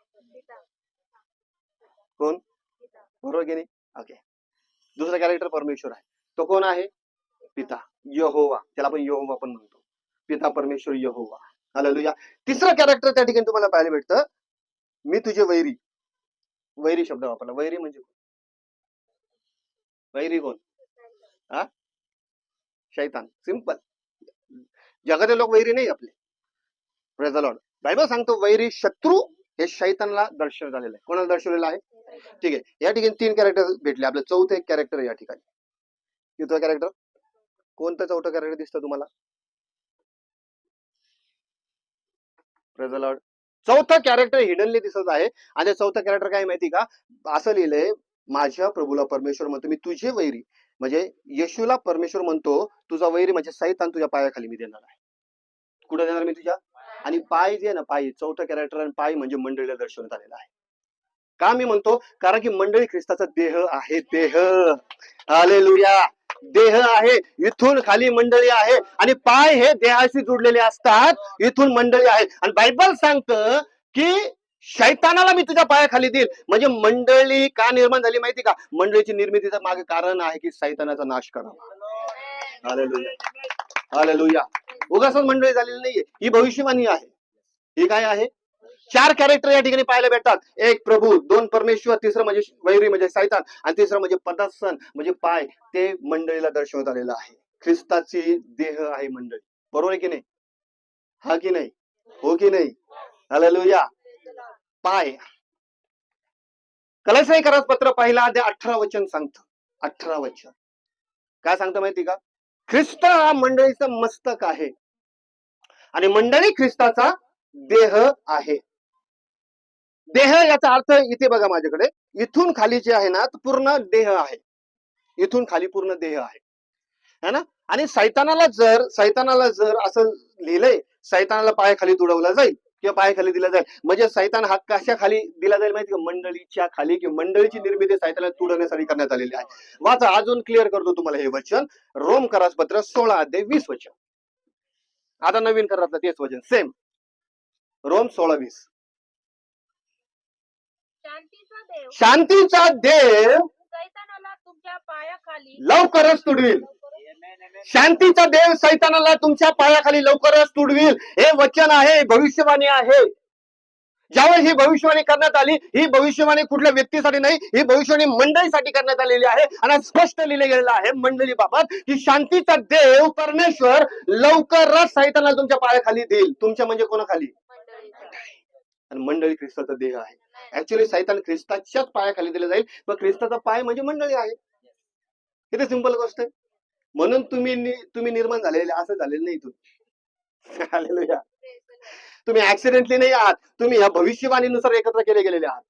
कोण? बरोबर की नाही? ओके. दुसरा कॅरेक्टर परमेश्वर आहे. तो कोण आहे? पिता, यहोवा. त्याला आपण यहोवा पण म्हणतो. पिता परमेश्वर यहोवा. हालेलुया. तिसरा कॅरेक्टर त्या ठिकाणी तुम्हाला पाहायला भेटतं. मी तुझे वैरी. वैरी शब्द वापरला. वैरी म्हणजे वैरी कोण? हा, शैतान. सिंपल. जगातील लोक वैरी नाही आपले. Praise the Lord. बायबल सांगतो वैरी, शत्रू हे शैतानला दर्शन झालेलं आहे. कोणाला दर्शवलेलं आहे? ठीक आहे. या ठिकाणी 3 कॅरेक्टर भेटले. आपलं चौथं एक कॅरेक्टर या ठिकाणी. कितवं कॅरेक्टर? कोणतं चौथं कॅरेक्टर दिसतं तुम्हाला? Praise the Lord. चौथं कॅरेक्टर हिडनली दिसत आहे. आणि चौथं कॅरेक्टर काय माहिती का? असं लिहिलंय, माझ्या प्रभूला परमेश्वर म्हणतो मी तुझे वैरी, म्हणजे येशूला परमेश्वर म्हणतो तुझा वैरी म्हणजे सैतान तुझ्या पायाखाली मी देणार आहे. कुठे देणार मी? तुझ्या. आणि पाय जे ना, पाय, चौथं कॅरेक्टर आणि पाय म्हणजे मंडळीला दर्शवण्यात आलेलं आहे. का मी म्हणतो? कारण की मंडळी ख्रिस्ताचा देह आहे. देह, हालेलुया, देह आहे. इथून खाली मंडळी आहे आणि पाय हे देहाशी जुडलेले असतात. इथून मंडळी आहे. आणि बायबल सांगतं की शैतानाला मी तुझ्या पायाखाली देईल. म्हणजे मंडळी का निर्माण झाली माहिती का? मंडळीची निर्मितीचं मागे कारण आहे की सैतानाचा नाश करावा. Hallelujah, hallelujah. उगाच मंडळी झालेली नाहीये, ही भविष्यवाणी आहे. ही काय आहे? 4 कॅरेक्टर या ठिकाणी पाहायला भेटतात. एक प्रभू, 2 परमेश्वर, तिसरं म्हणजे वैरी म्हणजे सैतान, आणि तिसरं म्हणजे पदासन म्हणजे पाय. ते मंडळीला दर्शवण्यात आलेलं आहे. ख्रिस्ताची देह आहे मंडळी. बरोबर आहे की नाही? हा की नाही? हो की नाही? हालेलुया. पाय. कलशयकरास पत्र पहिला अध्याय 18 वचन सांगतं. 18 वचन काय सांगतं माहिती का? ख्रिस्त हा मंडळीचं मस्तक आहे आणि मंडळी ख्रिस्ताचा देह आहे. देह याचा अर्थ इथे बघा माझ्याकडे, इथून खाली जे आहे ना पूर्ण देह आहे. इथून खाली पूर्ण देह आहे ना. आणि सैतानाला जर असं लिहिलंय, सैतानाला पायाखाली तुडवला जाईल किंवा पायाखाली दिला जाईल, म्हणजे सैतान हा कशा खाली दिला जाईल माहिती का? मंडळीच्या खाली, किंवा मंडळीची निर्मिती सैतानाला तुडवण्यासाठी करण्यात आलेली आहे. वाचा, अजून क्लिअर करतो तुम्हाला हे वचन. रोम करास पत्र 16 अध्याय 20 वचन. आता नवीन करातलं तेच वचन सेम. रोम 16:20. शांतीचा देव सैतानाला तुमच्या पायाखाली लवकरच तुडवील. शांतीचा देव सैतानाला तुमच्या पायाखाली लवकरच तुडवील. हे वचन आहे, भविष्यवाणी आहे. ज्यावेळेस ही भविष्यवाणी करण्यात आली, ही भविष्यवाणी कुठल्या व्यक्तीसाठी नाही, ही भविष्यवाणी मंडळीसाठी करण्यात आलेली आहे. आणि स्पष्ट लिहिलं गेलेलं आहे मंडळी बाबत की शांतीचा देव परमेश्वर लवकरच सैतानाला तुमच्या पायाखाली देईल. तुमच्या म्हणजे कोणाखाली? आणि मंडळी ख्रिस्ताचा देह आहे. ऍक्च्युअली सैतान ख्रिस्ताच्याच पायाखाली दिला जाईल, पण ख्रिस्ताचा पाय म्हणजे मंडळी आहे. किती सिंपल गोष्ट आहे. म्हणून तुम्ही निर्माण झालेले असं झालेलं नाही. हालेलुया. तुम्ही ऍक्सिडेंटली नाही आहात. तुम्ही या भविष्यवाणीनुसार एकत्र केले गेलेले आहात.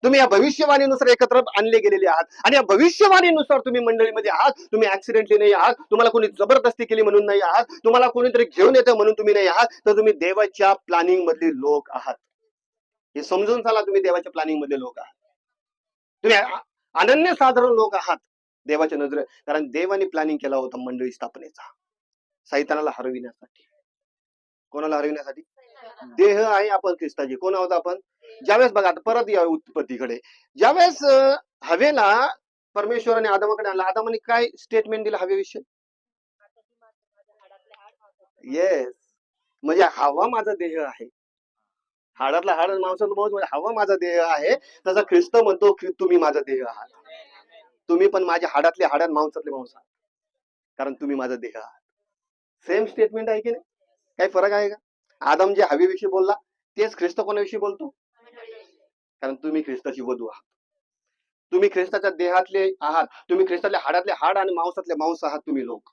तुम्ही या भविष्यवाणीनुसार एकत्र आणले गेलेले आहात. आणि या भविष्यवाणीनुसार तुम्ही मंडळीमध्ये आहात. तुम्ही ऍक्सिडेंटली नाही आहात. तुम्हाला कोणी जबरदस्ती केली म्हणून नाही आहात. तुम्हाला कोणीतरी घेऊन येतं म्हणून तुम्ही नाही आहात. तर तुम्ही देवाच्या प्लॅनिंग मधले लोक आहात. हे समजून चला, तुम्ही देवाच्या प्लॅनिंग मधले लोक आहात. तुम्ही अनन्य साधारण लोक आहात देवाच्या नजरेत. कारण देवाने प्लॅनिंग केला होता मंडळी स्थापनेचा, सैतानाला हरविण्यासाठी. कोणाला हरविण्यासाठी? देह आहे आपण ख्रिस्ताची. कोण आहोत आपण? ज्यावेळेस बघा, आता परत या उत्पत्तीकडे, ज्यावेळेस हवेला परमेश्वराने आदमाकडे आणला, आदमाने काय स्टेटमेंट दिलं हवेविषयी? येस, म्हणजे हवा माझा देह आहे. हाडातला हाड, मांसातलं मांस, म्हणजे हवा माझा देह आहे. तसा ख्रिस्त म्हणतो की तुम्ही माझा देह आहात. तुम्ही पण माझ्या हाडातले हाड, मांसातले मांस आहात, कारण तुम्ही माझा देह आहात. सेम स्टेटमेंट आहे की नाही? काही फरक आहे का? आदम जे हवेविषयी बोलला तेच ख्रिस्त कोणाविषयी बोलतो? कारण तुम्ही ख्रिस्ताची वधू आहात. तुम्ही ख्रिस्ताच्या देहातले आहात. तुम्ही ख्रिस्तातल्या हाडातले हाड आणि मांसातले मांस आहात. तुम्ही लोक,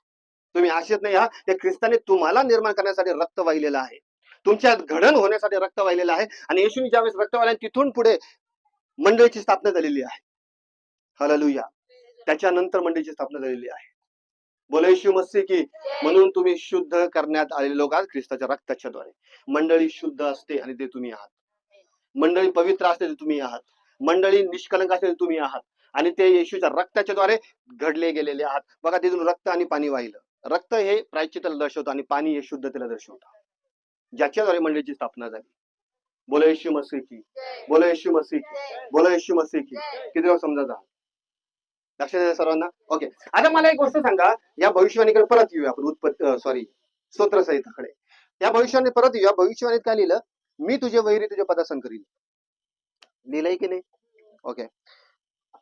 तुम्ही असेच नाही आहात. त्या ख्रिस्ताने तुम्हाला निर्माण करण्यासाठी रक्त वाहिलेलं आहे. तुमच्यात घडण होण्यासाठी रक्त वाहिलेलं आहे. आणि येशूने ज्यावेळेस रक्त वाहिलं, तिथून पुढे मंडळीची स्थापना झालेली आहे. हालेलुया. त्याच्यानंतर मंडळीची स्थापना झालेली आहे. बोला येशू मसीह की. म्हणून तुम्ही शुद्ध करण्यात आलेले लोक आहात ख्रिस्ताच्या रक्ताच्या द्वारे. मंडळी शुद्ध असते आणि ते तुम्ही आहात. मंडळी पवित्र असते ते तुम्ही आहात. मंडळी निष्कलंक असते तुम्ही आहात. आणि ते येशूच्या रक्ताच्या द्वारे घडले गेलेले आहात. बघा, तिथून रक्त आणि पाणी वाहिलं. रक्त हे प्रायश्चित्ताला दर्शवतं आणि पाणी हे शुद्धतेला दर्शवतं, ज्याच्याद्वारे मंडळीची स्थापना झाली. बोला येशू मसीह की. बोला येशू मसीह की. बोला येशू मसीह की. किती वेळा समजा, लक्षात येतं सर्वांना? ओके. आता मला एक गोष्ट सांगा, या भविष्यवाणीकडे परत येऊया आपण. स्तोत्रसहिताकडे. या भविष्यवाणी परत येऊया. भविष्यवाणीत काय लिहिलं? मी तुझे वैरी तुझे पदासन करील. लिहिलंय की नाही? ओके.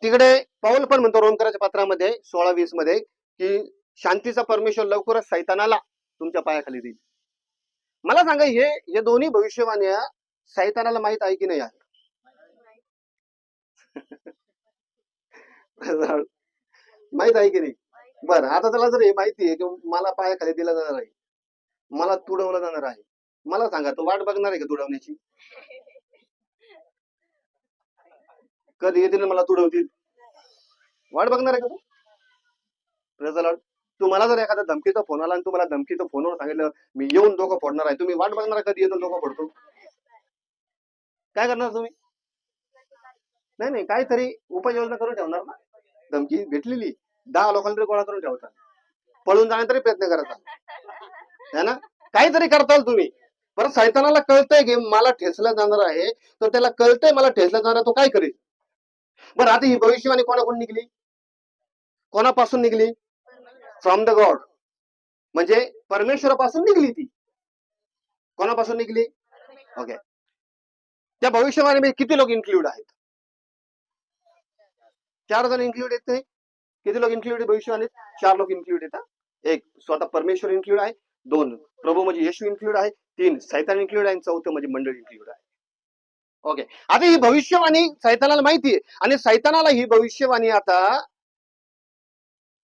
तिकडे पाऊल पण म्हणतो रोमकराच्या पत्रामध्ये 16:20 मध्ये की शांतीचा परमेश्वर लवकरच सैतानाला तुमच्या पायाखाली देईल. मला सांगा, हे दोन्ही भविष्यवाण्या सैतानाला माहित आहे की नाही आहे? माहित आहे की नाही? बरं, आता त्याला जर हे माहिती आहे की मला पायाखाली दिला जाणार आहे, मला तुडवलं जाणार आहे, मला सांगा, तो वाट बघणार आहे का तुडवण्याची? कधी येतील मला तुडवतील? वाट बघणार आहे का तू? Praise the Lord. तुम्हाला जर एखादा धमकीचा फोन आला आणि तुम्हाला धमकीचं फोनवर सांगितलं मी येऊन डोकं फोडणार आहे, तुम्ही वाट बघणार कधी येतो डोकं फोडतो? काय करणार तुम्ही? नाही नाही, काहीतरी उपाययोजना करून ठेवणार ना. धमकी भेटलेली 10 लोकांना तरी गोळा करून ठेवता, पळून जाण्याचा तरी प्रयत्न करता है ना, काहीतरी करताल तुम्ही. परत सैतानाला कळतंय की मला ठेचलं जाणार आहे, तर त्याला कळतंय मला ठेचलं जाणार, तो काय करेल? बरं, आता ही भविष्यवाणी कोणाकडून निघली? कोणापासून निघली? फ्रॉम द गॉड, म्हणजे परमेश्वरापासून निघली ती. कोणापासून निघली? ओके. त्या भविष्यवाणीमध्ये किती लोक इन्क्लूड आहेत? 4 जण इन्क्लूड आहेत नाही? किती लोक इन्क्लूड भविष्यवाणीत? 4 लोक इन्क्लूड येतात. 1 स्वतः परमेश्वर इन्क्लूड आहे, 2 प्रभू म्हणजे येशू इन्क्लूड आहे, 3 सैतान इन्क्लूड आहे, 4 म्हणजे मंडळी इन्क्लूड आहे. ओके. आता ही भविष्यवाणी सैतानाला माहिती आहे, आणि सैतानाला ही भविष्यवाणी आता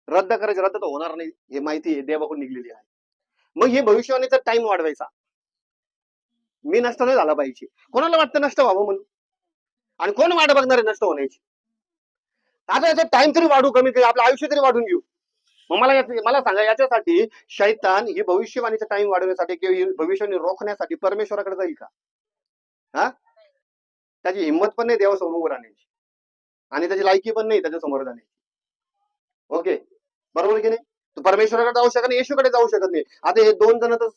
रद्द करायची, रद्द तर होणार नाही हे माहिती आहे, देवाकडून निघलेली आहे. मग ही भविष्यवाणीचा टाइम वाढवायचा. मी नष्ट नाही झाला पाहिजे. कोणाला वाटतं नष्ट व्हावं म्हणून? आणि कोण वाट बघणार आहे नष्ट होण्याची? आता याचा टाइम तरी वाढू, कमी कमी आपलं आयुष्य तरी वाढून घेऊ. मग मला सांगा, याच्यासाठी शैतान ही भविष्यवाणीचा टाइम वाढवण्यासाठी किंवा ही भविष्यवाणी रोखण्यासाठी परमेश्वराकडे जाईल का? हा, त्याची हिंमत पण नाही देवासमोर उभं राहण्याची, आणि त्याची लायकी पण नाही त्याच्या समोर जाण्याची. ओके, बरोबर की नाही? तो परमेश्वराकडे जाऊ शकत नाही, येशूकडे जाऊ शकत नाही. आता हे 2 जण तर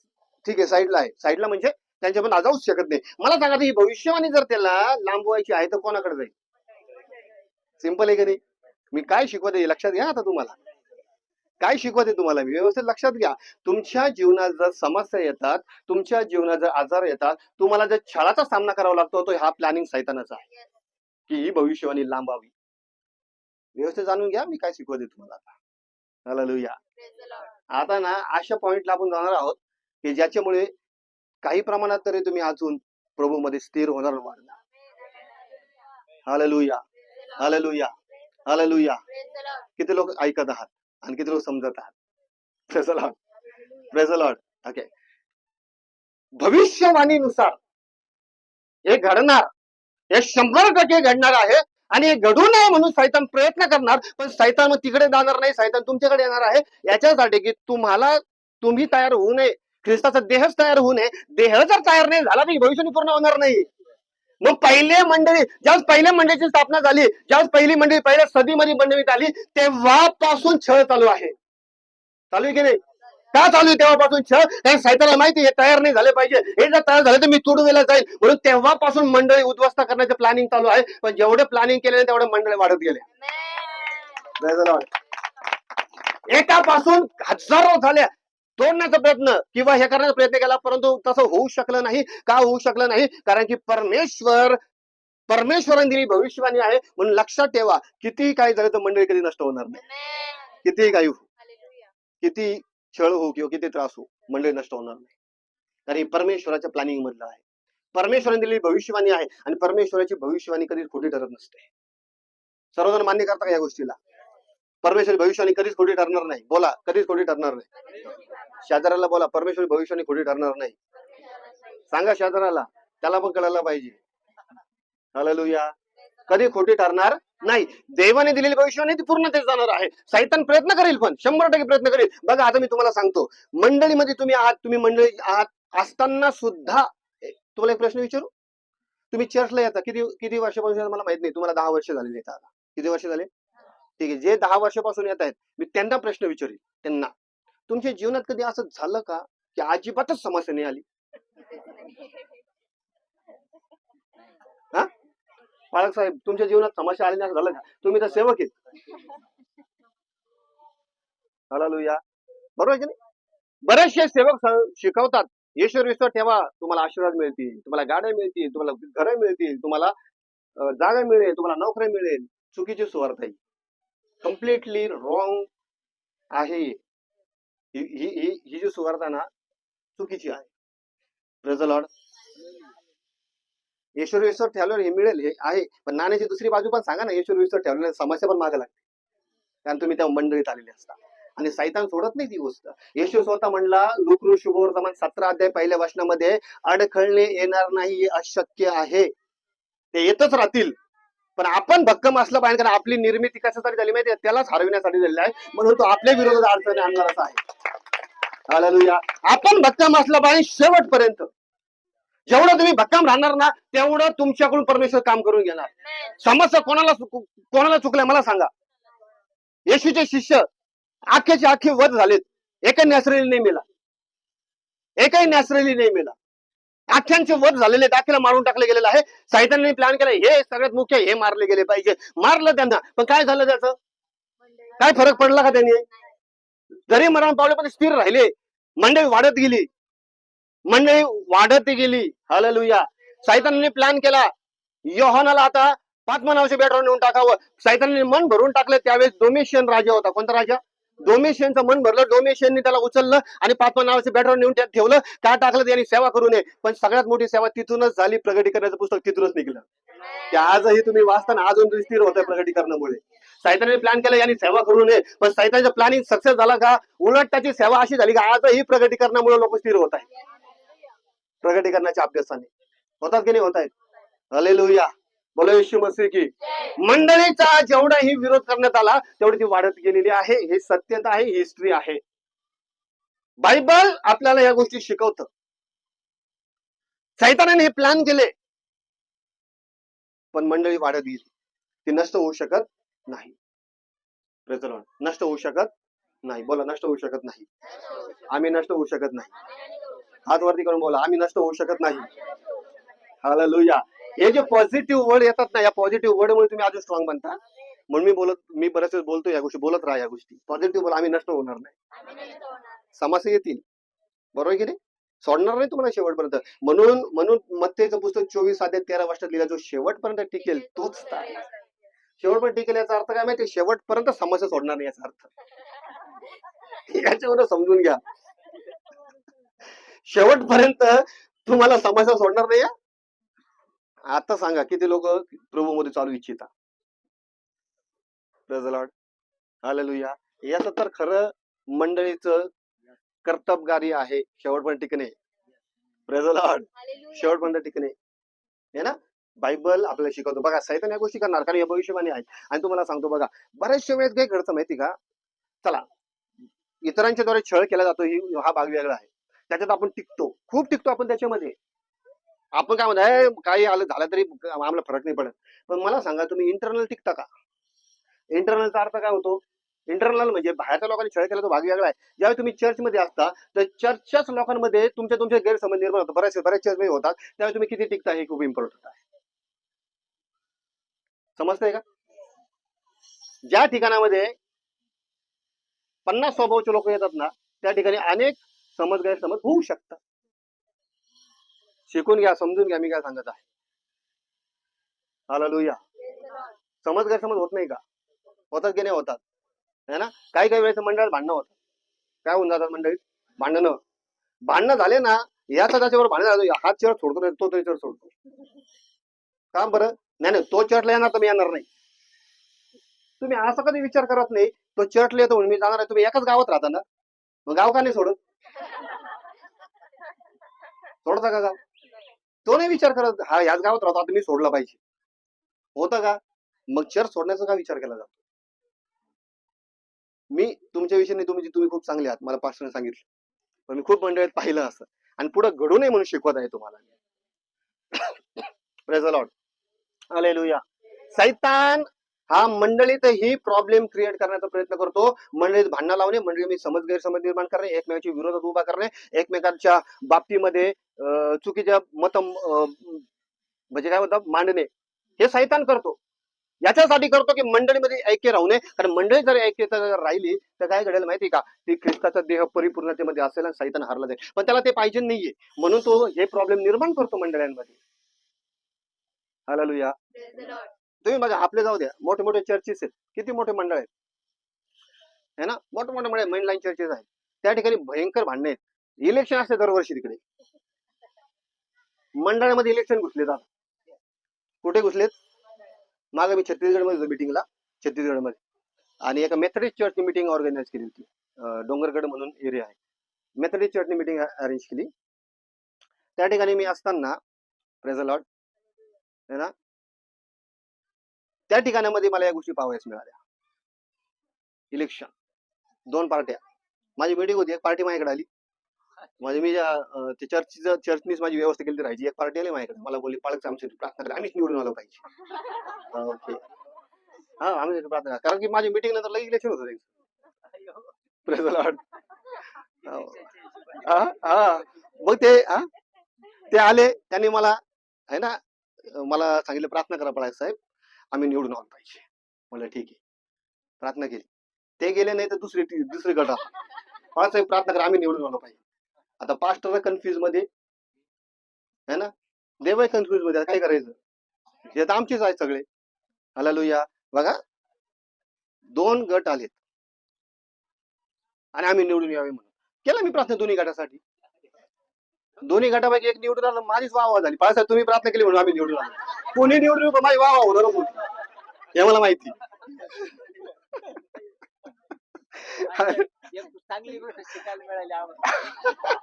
ठीक आहे, साईडला आहे, साईडला म्हणजे त्यांच्या पण जाऊच शकत नाही. मला सांगा, ही भविष्यवाणी जर त्याला लांबवायची आहे तर कोणाकडे जाईल? सिंपल आहे की नाही? मी काय शिकवते लक्षात घ्या. आता तुम्हाला काय शिकवते तुम्हाला मी व्यवस्थित लक्षात घ्या. तुमच्या जीवनात जर समस्या येतात, तुमच्या जीवनात जर आजार येतात, तुम्हाला जर छळाचा सामना करावा लागतो, तो हा प्लॅनिंग सैतानाचा आहे की ही भविष्यवाणी लांबावी. व्यवस्थित जाणून घ्या मी काय शिकवते तुम्हाला आता. हालेलुया. आता ना अशा पॉइंटला आपण जाणार आहोत की ज्याच्यामुळे काही प्रमाणात तरी तुम्ही अजून प्रभू मध्ये स्थिर होणार, वाढणार. Hallelujah, hallelujah, hallelujah. किती लोक ऐकत आहात आणि किती लोक समजत आहात? Praise the lord, praise the lord. Okay. भविष्यवाणीनुसार हे घडणार, हे 100% घडणार आहे, आणि हे घडू नये म्हणून सैतान प्रयत्न करणार, पण सैतान मग तिकडे जाणार नाही, सैतान तुमच्याकडे येणार आहे याच्यासाठी की तुम्ही तयार होऊ नये, ख्रिस्ताचा देहच तयार होऊ नये. देह जर तयार नाही झाला तर भविष्य पूर्ण होणार नाही. मग ज्यावेळेस पहिल्या मंडळीची स्थापना झाली, ज्यावेळेस पहिली मंडळी पहिल्या सदीमध्ये मंडळी आली, तेव्हापासून छळ चालू आहे. चालू आहे की नाही? का चालू आहे तेव्हापासून छळ? कारण सैतानाला माहिती हे तयार नाही झाले पाहिजे, हे जर तयार झाले तर मी तुडवेला जाईल, म्हणून तेव्हापासून मंडळी उद्ध्वस्त करण्याचं प्लॅनिंग चालू आहे. पण जेवढे प्लॅनिंग केले तेवढे मंडळी वाढत गेले. एकापासून हजारो झाल्या तोडण्याचा प्रयत्न किंवा हे करण्याचा प्रयत्न केला, परंतु तसं होऊ शकलं नाही. का होऊ शकलं नाही? कारण की परमेश्वराने दिली भविष्यवाणी आहे. म्हणून लक्षात ठेवा, किती काही झालं तर मंडळी कधी नष्ट होणार नाही. किती काही हो, किती छळ हो किंवा किती त्रास हो, मंडळी नष्ट होणार नाही. कारण परमेश्वराच्या प्लॅनिंग मधलं आहे. परमेश्वराने दिलेली भविष्यवाणी आहे, आणि परमेश्वराची भविष्यवाणी कधीच खोटी ठरत नसते. सर्वजण मान्य करता का या गोष्टीला? परमेश्वरी भविष्यवाणी कधीच खोटी ठरणार नाही. बोला, कधीच खोटी ठरणार नाही. शेजाऱ्याला बोला, परमेश्वरी भविष्यवाणी खोटी ठरणार नाही. सांगा शेजाऱ्याला, त्याला पण कळायला पाहिजे. हालेलुया. कधी खोटी ठरणार नाही. देवाने दिलेली भविष्यवाणी ती पूर्णतेस जाणार आहे. सैतान प्रयत्न करेल, पण 100% प्रयत्न करेल. बघा, आता मी तुम्हाला सांगतो, मंडळीमध्ये तुम्ही आहात, तुम्ही मंडळी आहात असताना सुद्धा तुम्हाला एक प्रश्न विचारू. तुम्ही चर्चला येता किती वर्षापासून? मला माहित नाही, तुम्हाला 10 वर्ष झालेली आहेत. आता किती वर्ष झाले? ठीक आहे, जे 10 वर्षापासून येत आहेत, मी त्यांना प्रश्न विचारेल. त्यांना, तुमच्या जीवनात कधी असं झालं का की अजिबातच समस्या नाही आली? हा, बाळक साहेब, तुमच्या जीवनात समस्या आली नाही असं झालं का? तुम्ही तर सेवक आहेत. हालेलुया. बरोबर की नाही? बरेचसे सेवक शिकवतात, येशूवर विश्वास ठेवा, तुम्हाला आशीर्वाद मिळतील, तुम्हाला गाड्या मिळतील, तुम्हाला घरं मिळतील, तुम्हाला जागा मिळेल, तुम्हाला नोकरी मिळेल. चुकीची सुवार्थ आहे, कम्प्लिटली रॉंग आहे. ही जी सुवार्थ ना चुकीची आहे. Praise the lord. येशूवर विश्वास ठेवल्यावर हे मिळेल हे आहे, पण नाण्याची दुसरी बाजू पण सांगा ना. येशूवर विश्वास ठेवल्यावर समस्या पण मागे लागते, कारण तुम्ही त्या मंडळीत आलेले असता. आणि सैतान सोडत नाही ती गोष्ट. येशू स्वतः म्हणला लूका शुभवर्तमान 17 अध्याय पहिल्या वचनामध्ये, अडखळणे येणार नाही हे अशक्य आहे, ते येतच राहतील, पण आपण भक्कम असलं पाहिजे. कारण आपली निर्मिती कशासाठी झाली माहिती आहे? त्यालाच हरविण्यासाठी झालेली आहे, म्हणून तो आपल्या विरोधात अडचणी आणणार असा आहे. हालेलुया. आपण भक्कम असलं पाहिजे शेवटपर्यंत. जेवढं तुम्ही भक्कम राहणार ना, तेवढं तुमच्याकडून परमेश्वर काम करून घेणार. समस्या कोणाला चुकलंय मला सांगा. येशूचे शिष्य आख्याचे आखे वध झालेत, एकही नॅचरली नाही मेला, एकही नॅचरली नाही मेला. आख्यांचे वध झालेले, दाखला मारून टाकले गेलेलं आहे. सैतानाने प्लॅन केला, हे सगळ्यात मुख्य, हे मारले गेले पाहिजे. मारलं त्यांना, पण काय झालं त्याचं? काय फरक पडला का त्यांनी? जरी मरण पावले पण स्थिर राहिले. मंडळी वाढत गेली, मंडळी वाढत गेली. हालेलुया. सैतानाने प्लॅन केला, योहानाला आता पात्मा नावाच्या बेटावर नेऊन टाकावं. सैतानाने मन भरून टाकलं. त्यावेळेस डोमेशियन राजा होता. कोणता राजा? डोमेशियनचं मन भरलं. डोमेशियनने त्याला उचललं आणि पात्मा नावाच्या बेटावर नेऊन त्यात ठेवलं. काय टाकलं? त्यांनी सेवा करू नये. पण सगळ्यात मोठी सेवा तिथूनच झाली. प्रगटीकरणाचं पुस्तक तिथूनच निघलं. ते आजही तुम्ही वाचताना अजून स्थिर होत आहे प्रगटीकरणामुळे. सैतानाने प्लॅन केला यांनी सेवा करू नये, पण सैतानाचं प्लॅनिंग सक्सेस झाला का? उलट त्याची सेवा अशी झाली का आजही प्रगटीकरणामुळे लोक स्थिर होत आहेत. प्रगटीकरणाच्या अभ्यासाने होतात की नाही होत आहेत? हालेलुया. बोलो येशू मसीह की. मंडळीचा जेवढाही विरोध करण्यात आला तेवढी ती वाढत गेलेली आहे. हे सत्यता आहे, हिस्ट्री आहे. बायबल आपल्याला या गोष्टी शिकवतं. सैतानाने हे प्लॅन केले, पण मंडळी वाढत गेली. ती नष्ट होऊ शकत नाही. नष्ट होऊ शकत नाही. बोला, नष्ट होऊ शकत नाही. आम्ही नष्ट होऊ शकत नाही. हात वरती करून बोला, आम्ही नष्ट होऊ शकत नाही. हालेलुया. हे जे पॉझिटिव्ह वर्ड येतात ना, या पॉझिटिव्ह वर्ड मुळे तुम्ही अजून स्ट्रॉंग बनता. म्हणून मी बरेच वेळेस बोलतो या गोष्टी, बोलत राहा या गोष्टी. पॉझिटिव्ह बोला, आम्ही नष्ट होणार नाही. समस्या येतील, बरोबर की नाही? सोडणार नाही तुम्हाला शेवटपर्यंत. म्हणून मत्तेचं पुस्तक 24 अध्याय 13 वर्षात लिहिला, जो शेवटपर्यंत टिकेल तोच तारेल. शेवटपर्यंत टिकेल याचा अर्थ काय माहिती? शेवटपर्यंत समस्या सोडणार नाही याचा अर्थ. याच्यावर समजून घ्या. शेवटपर्यंत तुम्हाला समस्या सोडणार नाही. आता सांगा किती लोक प्रभू मध्ये चालू इच्छिता? Praise the Lord. हालेलुया. याचं तर खरं मंडळीचं कर्तबगारी आहे, शेवटपर्यंत टिकणे. Praise the Lord. शेवटपर्यंत टिकणे हे ना बायबल आपल्याला शिकवतो. बघा, सैतान या गोष्टी करणार, कारण या भविष्यवाणी आहेत. आणि तुम्हाला सांगतो बघा, बऱ्याचशा वेळेस काय घडतं माहिती का? चला, इतरांच्या द्वारे छळ केला जातो, हा भाग वेगळा आहे. त्याच्यात आपण टिकतो, खूप टिकतो आपण त्याच्यामध्ये. आपण काय म्हणतो, काही आलं झालं तरी आम्हाला फरक नाही पडत. पण मला सांगा, तुम्ही इंटरनल टिकता का? इंटरनलचा अर्थ काय होतो? इंटरनल म्हणजे बाहेरच्या लोकांनी छळ केला तो भाग वेगळा आहे. ज्यावेळी तुम्ही चर्चमध्ये असता, तर चर्चच्याच लोकांमध्ये तुमचे गैरसमज निर्माण होतात. बऱ्याच चर्चमध्ये होतात. त्यावेळी तुम्ही किती टिकता हे खूप इम्पॉर्टंट आहे. समजतंय का? ज्या ठिकाणामध्ये 50 स्वभावाचे लोक येतात ना, त्या ठिकाणी अनेक गैरसमज होऊ शकतात. शिकून घ्या, समजून घ्या मी काय सांगत आहे. हालेलुया. गैरसमज होत नाही का? होतात की नाही होतात? है ना? काही वेळेस मंडळात भांडणं होतात. काय होऊन जातात मंडळीत? भांडणं झाले ना, याचा त्याच्यावर भांडण झालं, हात चर्च सोडतो, तो तरी चर्च सोडतो. का बरं? नाही, तो चर्चला येणार तर मी येणार नाही. तुम्ही असा कधी विचार करत नाही, तो चर्चला येतो म्हणून मी जाणार आहे. तुम्ही एकाच गावात राहता ना, मग गाव का नाही सोडत? सोडता का गाव? तो नाही विचार करत, हा याच गावात राहतो, आता मी सोडला पाहिजे. होतं का? मग चर्च सोडण्याचा का विचार केला जातो? मी तुमच्या विषयी तुम्ही खूप चांगले आहात, मला पास्टरने सांगितलं, पण मी खूप मंडळीत पाहिलं असं, आणि पुढे घडू नये म्हणून शिकवत आहे तुम्हाला. Praise the Lord. हालेलुया. सैतान हा मंडळीतही प्रॉब्लेम क्रिएट करण्याचा प्रयत्न करतो. मंडळीत भांडणं लावणे, मंडळी गैरसमज निर्माण करणे, एकमेकांच्या विरोधात उभा करणे, एकमेकांच्या बाबतीमध्ये चुकीच्या मत म्हणजे काय म्हणतात मांडणे, हे सैतान करतो. याच्यासाठी करतो की मंडळीमध्ये ऐक्य राहू नये. कारण मंडळी जर ऐक्य राहिली तर काय घडेल माहिती का? ती ख्रिस्ताचा देह परिपूर्णतेमध्ये असेल आणि सैतान हारला जाईल. पण त्याला ते पाहिजे नाहीये, म्हणून तो हे प्रॉब्लेम निर्माण करतो मंडळांमध्ये. हालेलुया. तुम्ही बघा, आपले जाऊ द्या, मोठे मोठे चर्चेस आहेत, किती मोठे मंडळ आहेत, है ना? मोठे मोठे मेनलाईन चर्चेस आहेत, त्या ठिकाणी भयंकर भांडणे आहेत. इलेक्शन असते दरवर्षी तिकडे, मंडळामध्ये इलेक्शन घुसले जातात. कुठे घुसलेत? मागे मी छत्तीसगडमध्ये होतो मिटिंगला, छत्तीसगडमध्ये, आणि एका मेथडिस्ट चर्चची मिटिंग ऑर्गनाईज केली होती. डोंगरगड म्हणून एरिया आहे. मेथडिस्ट चर्चने मीटिंग अरेंज केली. त्या ठिकाणी मी असताना प्रेज द लॉर्ड है ना, त्या ठिकाणामध्ये मला या गोष्टी पाहावयास मिळाल्या. इलेक्शन 2 पार्ट्या. माझी मीटिंग होती, एक पार्टी माझ्याकडे आली. म्हणजे मी चर्चनीच माझी व्यवस्था केली राहायची. एक पार्टी आली माझ्याकडे, मला बोलली पालक आमची प्रार्थना करा, आम्हीच निवडून आलो पाहिजे. ओके, हा आम्ही प्रार्थना, कारण की माझी मीटिंग नंतर लगेच इलेक्शन होतं त्यांचं. Praise the Lord. मग ते आले, त्यांनी मला आहे ना, मला सांगितलं प्रार्थना करा पळाय साहेब, आम्ही निवडून आलो पाहिजे. म्हणलं ठीक आहे, प्रार्थना केली. ते गेले नाही तर दुसरी गटात साहेब प्रार्थना करा, आम्ही निवडून आलो पाहिजे. आता पास्टर कन्फ्युज मध्ये है ना, देवही कन्फ्युज मध्ये, काय करायचं? हे तर आमचेच आहेत सगळे. हालेलुया. बघा, 2 गट आलेत आणि आम्ही निवडून यावे म्हणून केला मी प्रार्थना दोन्ही गटासाठी. दोन्ही गटापैकी एक निवडून आलं, माझीच वाह झाली. पाळसाहेब तुम्ही प्रार्थना केली म्हणून आम्ही निवडून आलो. कोणी निवडून पण माझी वाह होणार होती, हे मला माहिती. चांगली गोष्ट शिकायला मिळाली आम्हाला.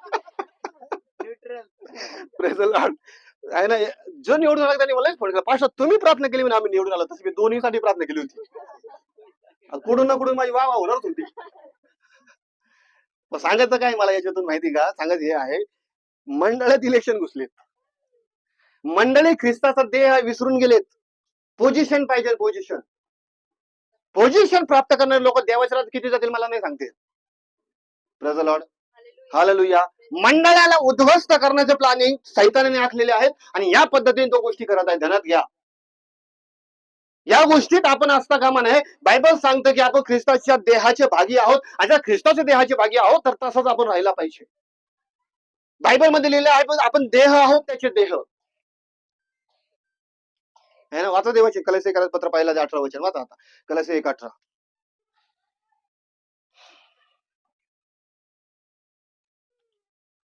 Praise the Lord. आहे ना, जो निवडून आला त्यांनी मलाच फोन केला, पास्टर तुम्ही प्रार्थना केली म्हणून आम्ही निवडून आलो. तशी मी दोन्हीसाठी प्रार्थना केली होती. कुठून ना कुठून माझी वाह होणारच होती. सांगायचं काय मला याच्यातून माहिती का? सांगायचं हे आहे, मंडळात इलेक्शन घुसलेत. मंडळी ख्रिस्ताचा देह विसरून गेलेत. पोझिशन पाहिजे, पोझिशन प्राप्त करणारे लोक देवाच्या राज्यात किती जातील मला नाही सांगते. Praise the Lord. हालेलुया. मंडळाला उद्ध्वस्त करण्याचे प्लॅनिंग सैतानाने आखलेले आहेत आणि या पद्धतीने तो गोष्टी करत आहे. ध्यानात घ्या, या गोष्टीत आपण असता कामा नये. बायबल सांगतं की आपण ख्रिस्ताच्या देहाचे भागी आहोत. आणि ख्रिस्ताच्या देहाचे भागी आहोत तर तसंच आपण राहायला पाहिजे. बायबल मध्ये लिहिलं आहे आपण देह आहोत, त्याचे देह है ना. वाचा देवाचे कलसे पत्र पाहिला 18 वचन वाचा. आता कलसे 1:18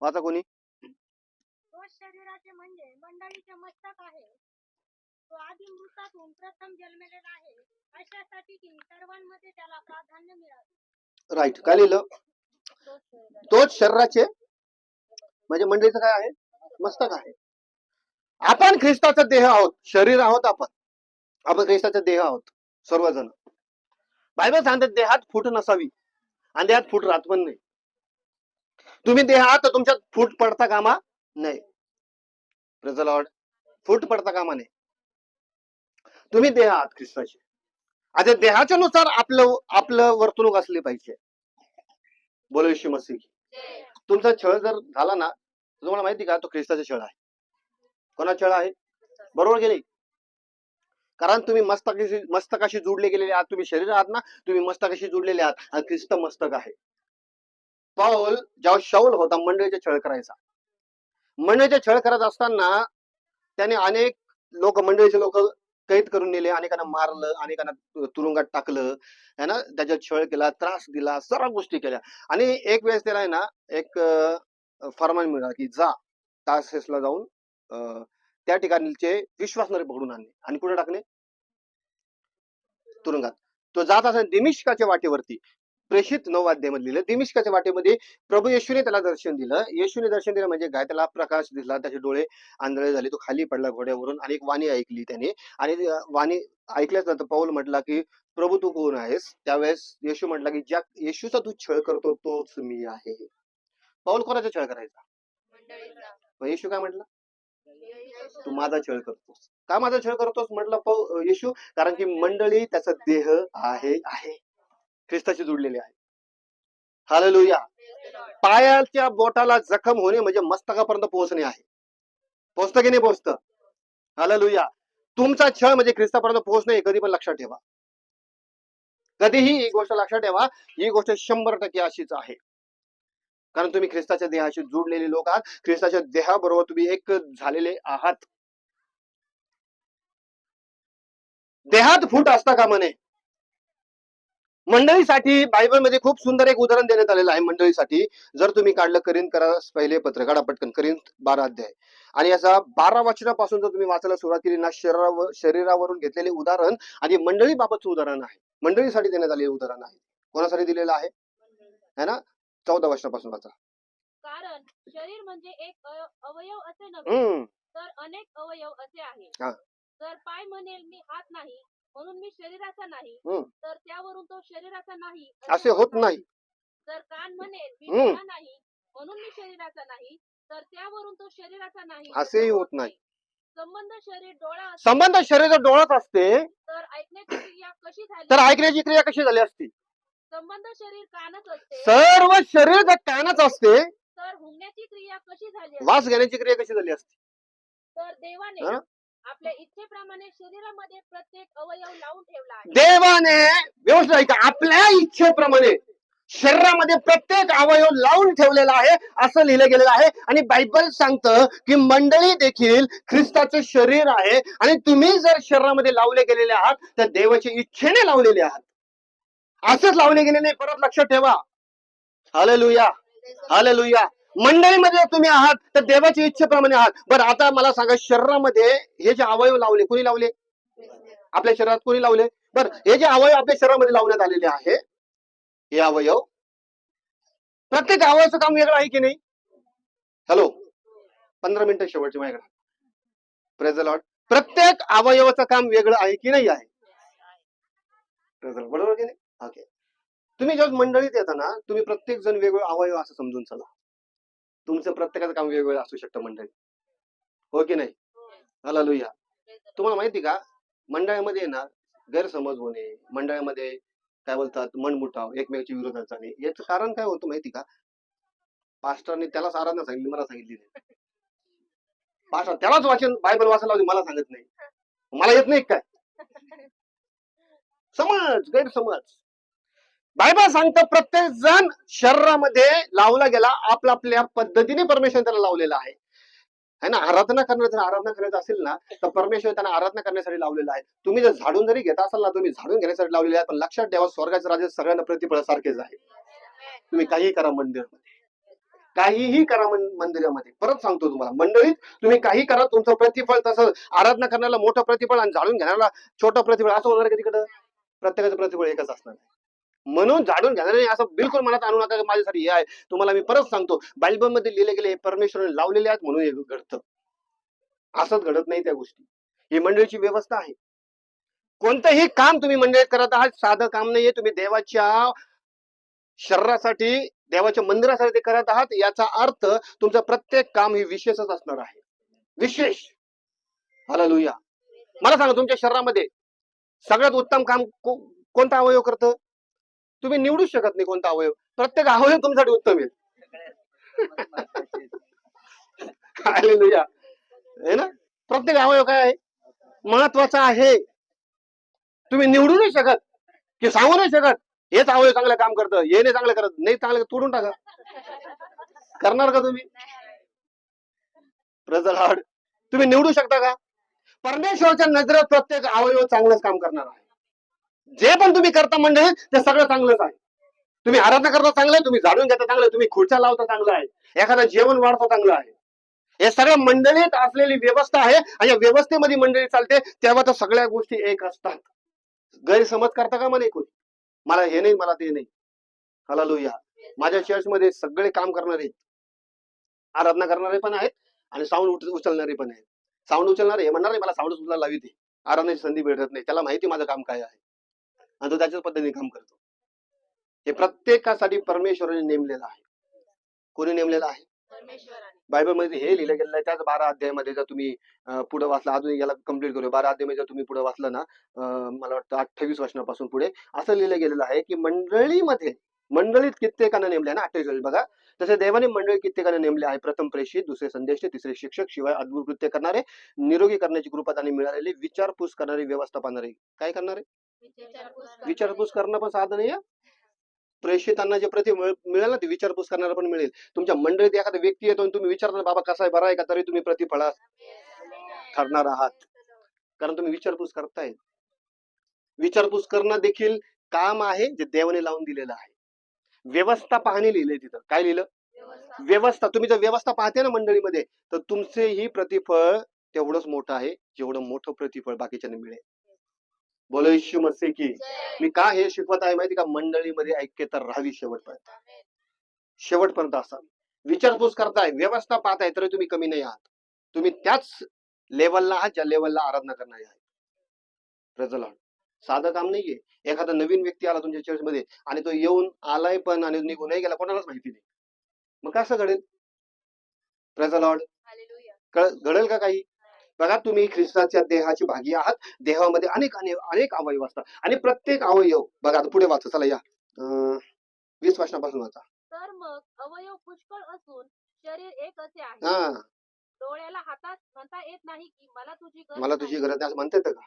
वाचा कोणी. तो शरीराचे म्हणजे मंडळीचे मस्तक आहे. तो आधी मृतातून प्रथम जन्मलेला आहे, अशासाठी की सर्वांमध्ये त्याला प्राधान्य मिळावे. राईट. काय लिहिलं? तोच शरीराचे म्हणजे मंडळीचं काय आहे? मस्तक आहे. आपण ख्रिस्ताचा देह आहोत, शरीर आहोत. आपण ख्रिस्ताचा देह आहोत सर्वजण. बायबल सांगते देहात फूट नसावी आणि देहात फूट राहत पण नाही. तुम्ही देह आहात तर तुमच्यात फूट पडता कामा नाही. Praise the Lord. फूट पडता कामा नाही. तुम्ही देह आहात ख्रिस्ताचे. आता देहाच्या नुसार आपलं वर्तणूक असली पाहिजे. बोलो येशू मसीह. तुमचा छळ जर झाला ना, तुम्हाला माहिती का तो ख्रिस्ताचा छळ आहे. कोणाचा छळ आहे? बरोबर गेले. कारण तुम्ही मस्तकाशी जोडले गेलेले आहात. तुम्ही शरीर आहात ना, तुम्ही मस्तकाशी जोडलेले आहात आणि ख्रिस्त मस्तक आहे. पाऊल जेव्हा शाऊल होता मंडळीचे छळ करायचा, मंडळीचे छळ करत असताना त्याने अनेक मंडळीचे लोक कैद करून नेले, अनेकांना मारलं, अनेकांना तुरुंगात टाकलं है ना, त्याच्यात छळ केला, त्रास दिला, सर्व गोष्टी केल्या. आणि एक वेळेस त्याला आहे ना एक फरमान मिळाला की जा तार्सेसला जाऊन त्या ठिकाणचे विश्वासणारे पकडून आणले आणि कुठे टाकले? तुरुंगात. तो जात असताना दिमिश्काच्या वाटेवरती, प्रेषित 9 अध्यायामध्ये लिहिलं, दिमिश्काच्या वाटेमध्ये प्रभू येशूने त्याला दर्शन दिलं. येशूने दर्शन दिलं म्हणजे काय? त्याला प्रकाश दिसला, त्याचे डोळे आंधळे झाले, तो खाली पडला घोड्यावरून आणि एक वाणी ऐकली त्याने. आणि वाणी ऐकल्याच नंतर पाऊल म्हटला की प्रभू तू कोण आहेस? त्यावेळेस येशू म्हटला की ज्या येशूचा तू छळ करतो तोच मी आहे. पाऊल कोणाचा छळ करायचा? येशू काय म्हटलं? तू माझा छळ करतोस. का माझा छळ करतोस म्हटलं येशू? कारण की मंडळी त्याचा देह आहे ख्रिस्ताशी जोडलेले आहे. हालेलुया. पायाच्या बोटाला जखम होणे म्हणजे मस्तकापर्यंत पोहोचणे आहे. पोहोचतं की नाही पोहोचतं? हालेलुया. तुमचा छळ म्हणजे ख्रिस्तापर्यंत पोहोचणे. कधी पण लक्षात ठेवा, कधीही ही गोष्ट लक्षात ठेवा. ही गोष्ट 100% अशीच आहे. कारण तुम्ही ख्रिस्ताच्या देहाशी जोडलेले लोक आहात. ख्रिस्ताच्या देहाबरोबर तुम्ही एक झालेले आहात. देहात फूट असता कामा नये. मंडळीसाठी बायबलमध्ये खूप सुंदर एक उदाहरण देण्यात आलेलं आहे. मंडळीसाठी जर तुम्ही काढलं करिंथ पहिले पत्र काढा पटकन, करिंथ 12 अध्याय आणि याचा 12 वचनापासून जर तुम्ही वाचायला सुरुवात केली ना, शरीरावरून घेतलेले उदाहरण आणि मंडळी बाबतचं उदाहरण आहे. मंडळीसाठी देण्यात आलेले उदाहरण आहे. कोणासाठी दिलेलं आहे? है ना. 14 वर्षापासून वाचा. कारण शरीर म्हणजे एक अवयव असे नव्हे, तर अनेक अवयव असे आहे. जर पाय म्हणेल मी हात नाही म्हणून मी शरीराचा नाही, तर त्यावरून तो शरीराचा नाही असे होत नाही. जर कान म्हणेल मी डोळा नाही म्हणून मी शरीराचा नाही, तर त्यावरून तो शरीराचा नाही असेही होत नाही. संबंध शरीर डोळा संबंध शरीर डोळाच असते, तर ऐकण्याची क्रिया कशी झाली, तर ऐकण्याची क्रिया कशी झाली असती. संबंध शरीर कानच असते, सर्व शरीर जर कानच असते, तर हुंगण्याची क्रिया कशी झाली, वास घेण्याची क्रिया कशी झाली असती. तर देवाने आपल्या इच्छेप्रमाणे शरीरामध्ये प्रत्येक अवयव लावून ठेवला आहे. देवाने व्यवस्थित ऐका, आपल्या इच्छेप्रमाणे शरीरामध्ये प्रत्येक अवयव लावून ठेवलेला आहे असं लिहिलं गेलेलं आहे. आणि बायबल सांगतं की मंडळी देखील ख्रिस्ताचं शरीर आहे, आणि तुम्ही जर शरीरामध्ये लावले गेलेले आहात तर देवाच्या इच्छेने लावलेले आहात, असंच लावले गेले नाही. परत लक्षात ठेवा. Hallelujah, hallelujah. मंडळीमध्ये तुम्ही आहात तर देवाच्या इच्छेप्रमाणे आहात. बरं, आता मला सांगा, शरीरामध्ये हे जे अवयव लावले, कोणी लावले? आपल्या शरीरात कोणी लावले? बरं, हे जे अवयव आपल्या शरीरामध्ये लावण्यात आलेले आहे, हे अवयव, प्रत्येक अवयवाचं काम वेगळं आहे की नाही? हॅलो, 15 मिनिटं शेवटची माझ्याकडे. Praise the Lord. प्रत्येक अवयवाचं काम वेगळं आहे की नाही आहे? बरोबर की नाही? ओके. तुम्ही जेव्हा मंडळीत येता ना, तुम्ही प्रत्येक जण वेगवेगळं अवयव असं समजून चला. तुमचं प्रत्येकाचं काम वेगवेगळं असू शकतं मंडळी, हो की नाही? हालेलुया. तुम्हाला माहिती का, मंडळामध्ये ना गैरसमज होणे, मंडळामध्ये काय बोलतात मनमुटाव, एकमेकांच्या विरोधात जाणे, याचं कारण काय होतं माहिती का? पास्टरने त्यालाच आराधना सांगितली, मला सांगितली नाही. पास्टर त्यालाच वाचन बायबल वाचायला लावली, मला सांगत नाही. मला येत नाही काय? समज, गैरसमज. बायबल सांगतं प्रत्येक जण शरीरामध्ये लावला गेला आपल्या पद्धतीने परमेश्वर त्याला लावलेला आहे, है ना. आराधना करायचं असेल ना, तर परमेश्वर त्यांना आराधना करण्यासाठी लावलेला आहे. तुम्ही जर झाडून जरी घेत असाल ना, तुम्ही झाडून घेण्यासाठी लावलेले आहे, पण लक्षात ठेवा, स्वर्गाचे राज्य सगळ्यांना प्रतिफळ सारखेच आहे. तुम्ही काहीही करा मंदिरामध्ये, काहीही करा मंदिरामध्ये, परत सांगतो तुम्हाला, मंडळीत तुम्ही काही करा, तुमचं प्रतिफळ तसं. आराधना करण्याला मोठं प्रतिफळ आणि झाडून घेण्याला छोटं प्रतिफळ असं होणार का तिकडं? प्रत्येकाचं प्रतिफळ एकच असणार. म्हणून झाडून घेणारे असं बिलकुल मनात आणू नका माझ्यासाठी हे आहे. तुम्हाला मी परत सांगतो, बायबल मध्ये लिहिले गेले परमेश्वराने लावलेले आहेत म्हणून हे घडतं, असंच घडत नाही त्या गोष्टी. ही मंडळीची व्यवस्था आहे. कोणतंही काम तुम्ही मंडळीत करत आहात साधं काम नाहीये. तुम्ही देवाच्या शरीरासाठी, देवाच्या मंदिरासाठी ते करत आहात, याचा अर्थ तुमचं प्रत्येक काम हे विशेषच असणार आहे, विशेष. हालेलुया. मला सांगा, तुमच्या शरीरामध्ये सगळ्यात उत्तम काम कोणता अवयव करतं? तुम्ही निवडूच शकत नाही कोणता अवयव. प्रत्येक अवयव तुमच्यासाठी उत्तम आहे. हालेलुया, है ना. प्रत्येक अवयव काय आहे? महत्वाचा आहे. तुम्ही निवडू नाही शकत, की सांगू नाही शकत हेच अवयव चांगलं काम करतं, हे नाही चांगलं करत, नाही चांगलं तोडून टाका. करणार का तुम्ही? Praise the Lord. तुम्ही निवडू शकता का? परमेश्वराच्या नजरेत प्रत्येक अवयव चांगलंच काम करणार आहे. जे पण तुम्ही करता मंडळी ते सगळं चांगलंच आहे. तुम्ही आराधना करता चांगलं आहे, तुम्ही झाडून घेता चांगलं आहे, तुम्ही खुर्च्या लावता चांगलं आहे, एखादा जेवण वाढता चांगलं आहे. हे सगळं मंडळीत असलेली व्यवस्था आहे, आणि या व्यवस्थेमध्ये मंडळी चालते तेव्हा तर सगळ्या गोष्टी एक असतात. गैरसमज करता का म्हणे कोणी, मला हे नाही मला ते नाही. हालेलुया. माझ्या चर्चमध्ये सगळे काम करणारे, आराधना करणारे पण आहेत आणि साऊंड उचलणारे पण आहेत. साऊंड उचलणारे हे म्हणणार नाही मला साऊंड उचलायला लावी ते, आराधनेची संधी भेटत नाही, त्याला माहिती माझं काम काय आहे आणि तो त्याच्याच पद्धतीने काम करतो. हे प्रत्येकासाठी परमेश्वराने नेमलेलं आहे. कोणी नेमलेलं आहे? बायबल मध्ये हे लिहिलं गेलेलं आहे. त्याच 12 अध्यायामध्ये जर तुम्ही पुढे वाचला, अजून याला कम्प्लीट करू, 12 अध्यायामध्ये जर तुम्ही पुढे वाचलं ना, मला वाटतं 28 वचनापासून पुढे असं लिहिलं गेलेलं आहे की मंडळीत कित्येकांना नेमले ना. 28 बघा, तसे देवाने मंडळी कित्येकांना नेमले आहे. प्रथम प्रेषित, दुसरे संदेश, तिसरे शिक्षक, शिवाय अद्भुत कृत्य करणारे, निरोगी करण्याची कृपा त्यांनी मिळालेली, विचारपूस करणारे, व्यवस्था पाहणारे. काय करणारे? विचारपूस करणं पण साधन आहे. प्रेषितांना जे मिळेल ना ते विचारपूस करणारा पण मिळेल. तुमच्या मंडळीत एखादा व्यक्ती येतो आणि तुम्ही विचारता बाबा कसा आहे, बरा आहे का, तरी तुम्ही प्रतिफळा ठरणार आहात, कारण तुम्ही विचारपूस करताय. विचारपूस करणं देखील काम आहे जे देवाने लावून दिलेलं आहे. व्यवस्था पाहणे लिहिलंय तिथं. काय लिहिलं? व्यवस्था. तुम्ही जर व्यवस्था पाहते ना मंडळीमध्ये, तर तुमचेही प्रतिफळ तेवढंच मोठं आहे जेवढं मोठं प्रतिफळ बाकीच्यांना मिळेल. बोलो येशू मसीह की. मी का हे शिकवत आहे माहिती का? मंडळीमध्ये ऐक्यता राहावी शेवटपर्यंत. शेवटपर्यंत असावी. विचारपूस करताय, व्यवस्था पाहताय, तरी तुम्ही कमी नाही आहात. तुम्ही त्याच लेवलला आहात ज्या लेवलला आराधना करणारे आहे. Praise the Lord. साधं काम नाहीये. एखादा नवीन व्यक्ती आला तुमच्या चर्चमध्ये आणि तो येऊन आलाय पण आणि निघूनही गेला, कोणालाच माहिती नाही. मग कसं घडेल? Praise the Lord. घडेल का काही? बघा, तुम्ही ख्रिस्ताच्या देहाची भागी आहात. देहामध्ये अनेक अनेक अवयव असतात आणि प्रत्येक अवयव बघा. आता पुढे वाचा, चला या 20 वर्षापासून वाचा. तर मग अवयव पुष्कळ असून शरीर एक असे आहे. डोळ्याला हातात म्हणता येत नाही की मला तुझी गरज गरज नाही, असं म्हणता येतं का?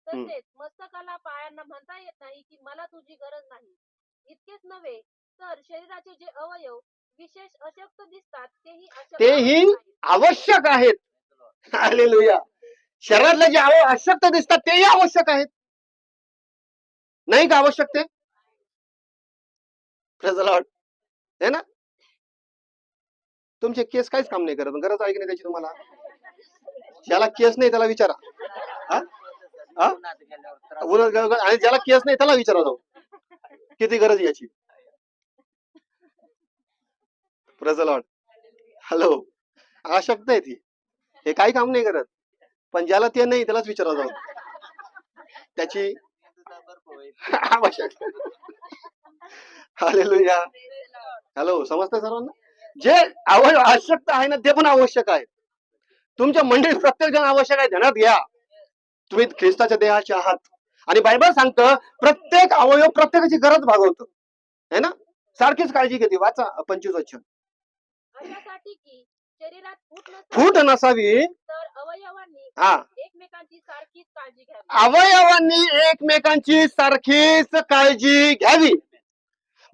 तसेच मस्तकाला पायांना म्हणता येत नाही की मला तुझी गरज नाही. इतकेच नव्हे तर शरीराचे जे अवयव विशेष अशक्त दिसतात तेही आवश्यक आहेत. हालेलुया. शरीरातले जे अवयव अशक्त दिसतात तेही आवश्यक आहेत. नाही का आवश्यक ते? Praise the Lord. है ना? तुमचे केस काहीच काम नाही करत. गरज आहे की नाही त्याची तुम्हाला? ज्याला केस नाही त्याला विचारा. आणि ज्याला केस नाही त्याला विचारा जाऊ किती गरज याची. Praise the Lord. हॅलो. आवश्यकता आहे ती. हे काही काम नाही करत. पण ज्याला ते नाही त्यालाच विचारा जाऊ त्याची आवश्यक. हालेलुया. हॅलो. समजतंय सर्वांना? जे आवश्यकता आहे ना ते पण आवश्यक आहे. तुमच्या मंडळीत प्रत्येक जण आवश्यक आहे. ध्यानात घ्या. तुम्ही ख्रिस्ताच्या देहाचे आहात आणि बायबल सांगतं प्रत्येक अवयव प्रत्येकाची गरज भागवतो. है ना? सारखीच काळजी घेते. वाचा 25 वचन. अशासाठी की शरीरात फूट नसावी तर अवयवांनी एकमेकांची सारखीच काळजी घ्यावी. अवयवांनी एकमेकांची सारखीच काळजी घ्यावी.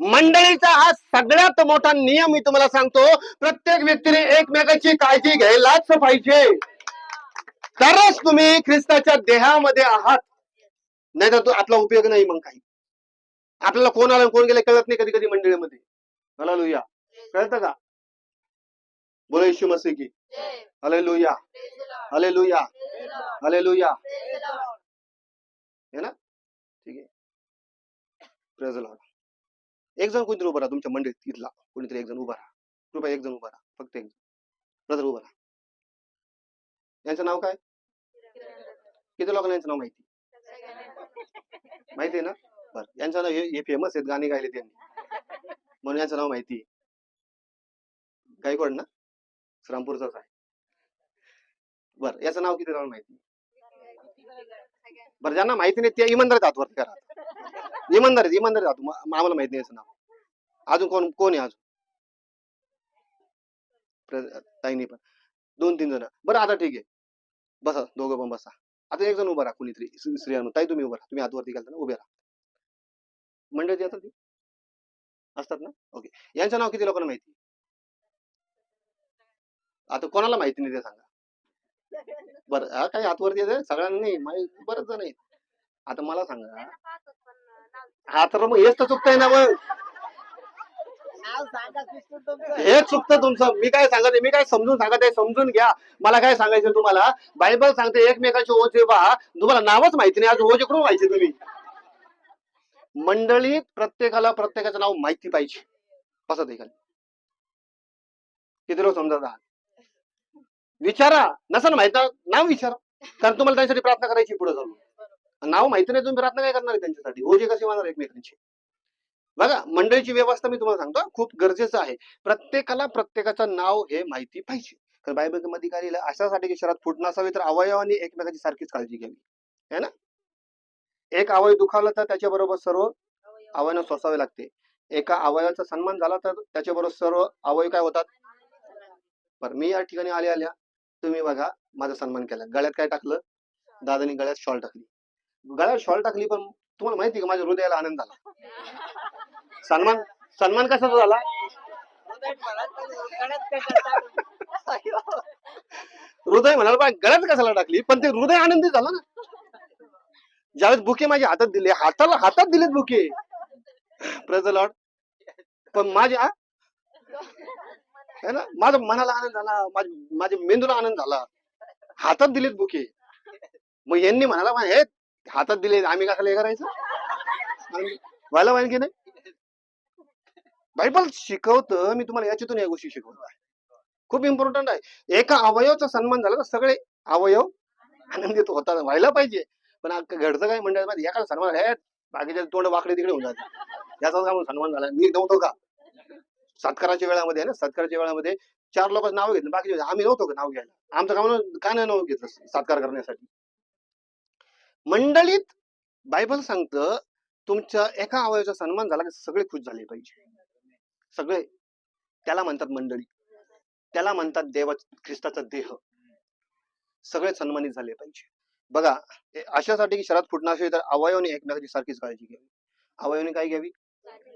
मंडळीचा हा सगळ्यात मोठा नियम मी तुम्हाला सांगतो. प्रत्येक व्यक्तीने एकमेकांची काळजी घ्यायलाच पाहिजे. तरच तुम्ही ख्रिस्ताच्या देहामध्ये आहात. नाही तर तो आपला उपयोग नाही. मग काही आपल्याला कोण आलं कोण गेले कळत नाही कधी कधी मंडळीमध्ये. हालेलुया. कळतं का? बोलो येशू मसीह की. हालेलुया. हालेलुया. हालेलुया. है ना? ठीक आहे. Praise the Lord. एक जण कोणतरी उभा राहा तुमच्या मंडळीत. तिथला कोणीतरी एक जण उभा राहा. कृपया एक जण उभा राहा. फक्त एक जण. ब्रदर उभा राहा. यांचं नाव काय? किती लोकांना यांचं नाव माहिती? माहिती आहे ना? बरं. यांचं नाव हे फेमस आहेत. गाणी गायले त्यांनी म्हणून यांचं नाव माहिती. गायकवाड ना? श्रामपूरचाच आहे. बरं. याचं नाव किती लोकांना माहिती? बरं. ज्यांना माहिती नाही ते इमानदारीत हात वरती करा. इमानदारीत हात. आम्हाला माहिती नाही याचं नाव. अजून कोण आहे? अजून ताईनी पण 2-3 जण. बरं. आता ठीक आहे. बसा. दोघं पण बसा. आता एक जण उभा राहा. कुणीतरी स्त्रियांना. ताई तुम्ही उभा राहा. तुम्ही हात वरती घालता ना, उभे राहा. मंडळी येतात ती असतात ना? ओके. यांचं नाव किती लोकांना माहिती? आता कोणाला माहिती नाही ते सांगा. बरं. काही हातवरती येते सगळ्यांना नाही माहिती. बरंच जण आहेत. आता मला सांगा. हा तर मग हेच तर चुकतंय ना. मग हे चुकतं तुमचं. मी काय सांगत आहे? मी काय समजून सांगत आहे? समजून घ्या. मला काय सांगायचं तुम्हाला? बायबल सांगते एकमेकाचे ओझे व्हा. तुम्हाला नावच माहिती नाही. आज ओझे कुठून व्हायचे तुम्ही? मंडळीत प्रत्येकाला प्रत्येकाचं नाव माहिती पाहिजे. कसं ते किती लोक समजत आहात? विचारा. नसेल माहित नाव विचारा. कारण तुम्हाला त्यांच्यासाठी प्रार्थना करायची पुढे जाऊन. नाव माहिती नाही तुम्ही प्रार्थना काय करणार आहे त्यांच्यासाठी? ओझे कसे वाहणार एकमेकांचे? बघा, मंडळीची व्यवस्था मी तुम्हाला सांगतो खूप गरजेचं आहे. प्रत्येकाला प्रत्येकाचं नाव हे माहिती पाहिजे. तर बायबल मध्ये काय लिहिलं? अशासाठी की शरीरात फूट नसावी तर अवयवांनी एकमेकांची सारखीच काळजी घ्यावी. है ना? एक अवयव दुखावला तर त्याच्याबरोबर सर्व अवयव सोसावे लागते. एका अवयवाचा सन्मान झाला तर त्याच्याबरोबर सर्व अवयव काय होतात? बरं. मी या ठिकाणी आल्या तुम्ही बघा माझा सन्मान केला. गळ्यात काय टाकलं? दादानी गळ्यात शॉल टाकली. गळ्यात शॉल टाकली पण तुम्हाला माहिती का माझ्या हृदयाला आनंद झाला. सन्मान कशाचा झाला? हृदय म्हणाल पण गळ्यात कशाला टाकली? पण ते हृदय आनंदित झालं ना. ज्यावेळेस बुके माझ्या हातात दिले, हातात दिलेत बुके. Praise the Lord. पण माझ्या है ना, माझ्या मनाला आनंद झाला, माझ्या मेंदूला आनंद झाला. हातात दिलेत बुके. मग यांनी म्हणाला हे हातात दिले आम्ही कशाला हे करायचं व्हायला पाहिजे की नाही. बायबल शिकवतं, मी तुम्हाला याच्यातून या गोष्टी शिकवतो, खूप इम्पॉर्टंट आहे. एका अवयवाचा सन्मान झाला तर सगळे अवयव आनंदित होतात, व्हायला पाहिजे. पण घडतं काय मंडळ मध्ये एखादा सन्मान आहे, बाकीचे तोंड वाकडे तिकडे होऊन जाते, याचा सन्मान झाला. मी नव्हतो का सत्काराच्या वेळामध्ये ना, सत्काराच्या वेळामध्ये 4 लोक नाव घेतलं, बाकी आम्ही नव्हतो का नाव घ्यायला, आमचं काम का नाही नाव घेतलं सत्कार करण्यासाठी. मंडळीत बायबल सांगतं तुमच्या एका अवयवाचा सन्मान झाला की सगळे खुश झाले पाहिजे, सगळे. त्याला म्हणतात मंडळी, त्याला म्हणतात देवा ख्रिस्ताचा देह, सगळे सन्मानित झाले पाहिजे. बघा, अशासाठी की शरीरात फुटणं असेल तर अवयवाने एकमेकाची सारखीच काळजी घ्यावी. अवयवाने काय घ्यावी?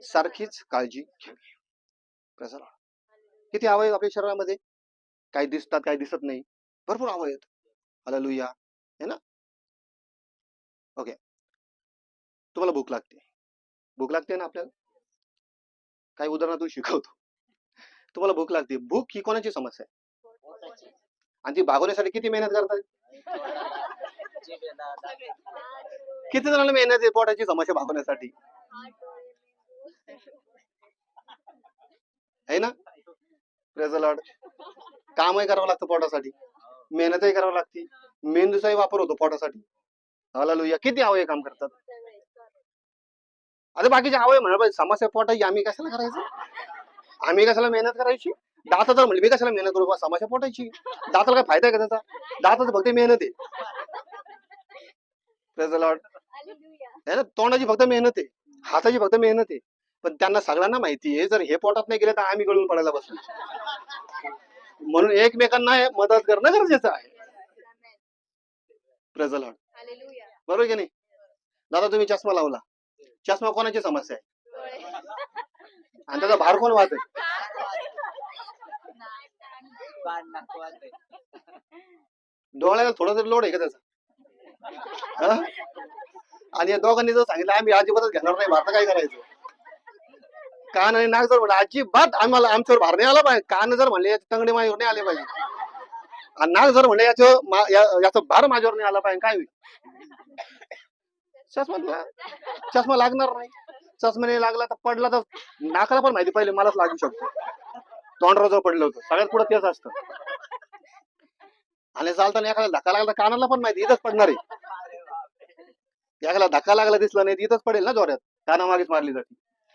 सारखीच काळजी घ्यावी. किती अवयव आपल्या शरीरामध्ये, काही दिसतात काही दिसत नाही, भरपूर अवयव. हालेलुया, है ना. ओके, तुम्हाला भूक लागते ना आपल्याला, काही उदाहरणातून शिकवतो. तुम्हाला भूक लागते, भूक ही कोणाची समस्या आहे, आणि ती भागवण्यासाठी किती मेहनत करतात, किती जणांना मेहनत आहे पोटाची समस्या भागवण्यासाठी, है ना. Praise the Lord. कामही करावं लागतं पोटासाठी, मेहनतही करावं लागते, मेंदूचाही वापर होतो पोटासाठी. हालेलुया, किती अवयव काम करतात. आता बाकीचे अवयव म्हणा समस्या पोटाची, आम्ही कशाला करायचं, आम्ही कशाला मेहनत करायची. दाताचा म्हणजे मी कशाला मेहनत करू, समस्या पोटाची, दाताला काय फायदा आहे का त्याचा, दाताचं फक्त मेहनत आहे. Praise the Lord. है ना, तोंडाची फक्त मेहनत आहे, हाताची फक्त मेहनत आहे. पण त्यांना सगळ्यांना माहिती आहे जर हे पोटात नाही गेले तर आम्ही गळून पडायला बसलो. म्हणून एकमेकांना मदत करणं गरजेचं आहे. Praise the Lord. बरोबर की नाही. दादा तुम्ही चष्मा लावला, चष्मा कोणाची समस्या आहे, आणि त्याचा भार कोण वाहत आहे, डोळ्याला थोडा तरी लोड आहे का त्याचा. आणि या दोघांनी जर सांगितलं आम्ही अजिबातच घेणार नाही भार, काय करायचं. कान आणि नाक जर म्हणलं अजिबात आम्हाला आमच्यावर भार नाही आला पाहिजे, कान जर म्हणले तंगडे माझ्यावर नाही आले पाहिजे, आणि नाक जर म्हणले याचा भार माझ्यावर नाही आला पाहिजे, काय होईल. चष्मा लागणार नाही. चष्मा नाही लागला तर पडला तर नाकाला पण माहिती पहिले मलाच लागू शकतो, तोंडावर जर पडलं होतं सगळ्यात पुढे तेच असतं. आणि चालताना एखादा धक्का लागला कानाला पण माहिती इथंच पडणार आहे, एखादा धक्का लागला दिसला नाही इथंच पडेल ना जोऱ्यात, कानामागेच मारली जाते.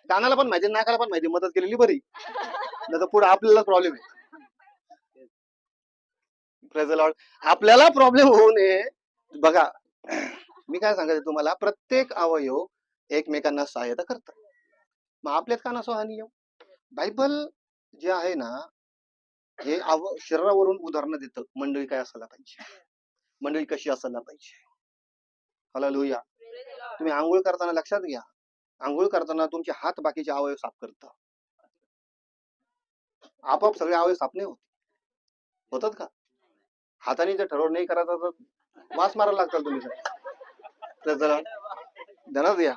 कानाला पण माहिती, नाकाला पण माहिती, मदत केलेली बरी, नाही तर पुढे आपल्याला प्रॉब्लेम आहे. Praise the Lord. आपल्याला प्रॉब्लेम होऊ नये. बघा, मी काय सांगायचं तुम्हाला, प्रत्येक अवयव एकमेकांना सहायता करतात, मग आपल्यात का नसो हानी येऊ. बायबल जे आहे ना, हे शरीरावरून उदाहरणं देतं, मंडळी काय असायला पाहिजे, मंडळी कशी असायला पाहिजे. हालेलुया. तुम्ही आंघोळ करताना लक्षात घ्या, आंघोळ करताना तुमचे हात बाकीचे अवयव साफ करतात, आपोआप सगळे अवयव साफ नाही होतात का. हाताने जर ठरवून नाही करायचं तर वास मारायला लागतात तुम्ही. ध्यानात या,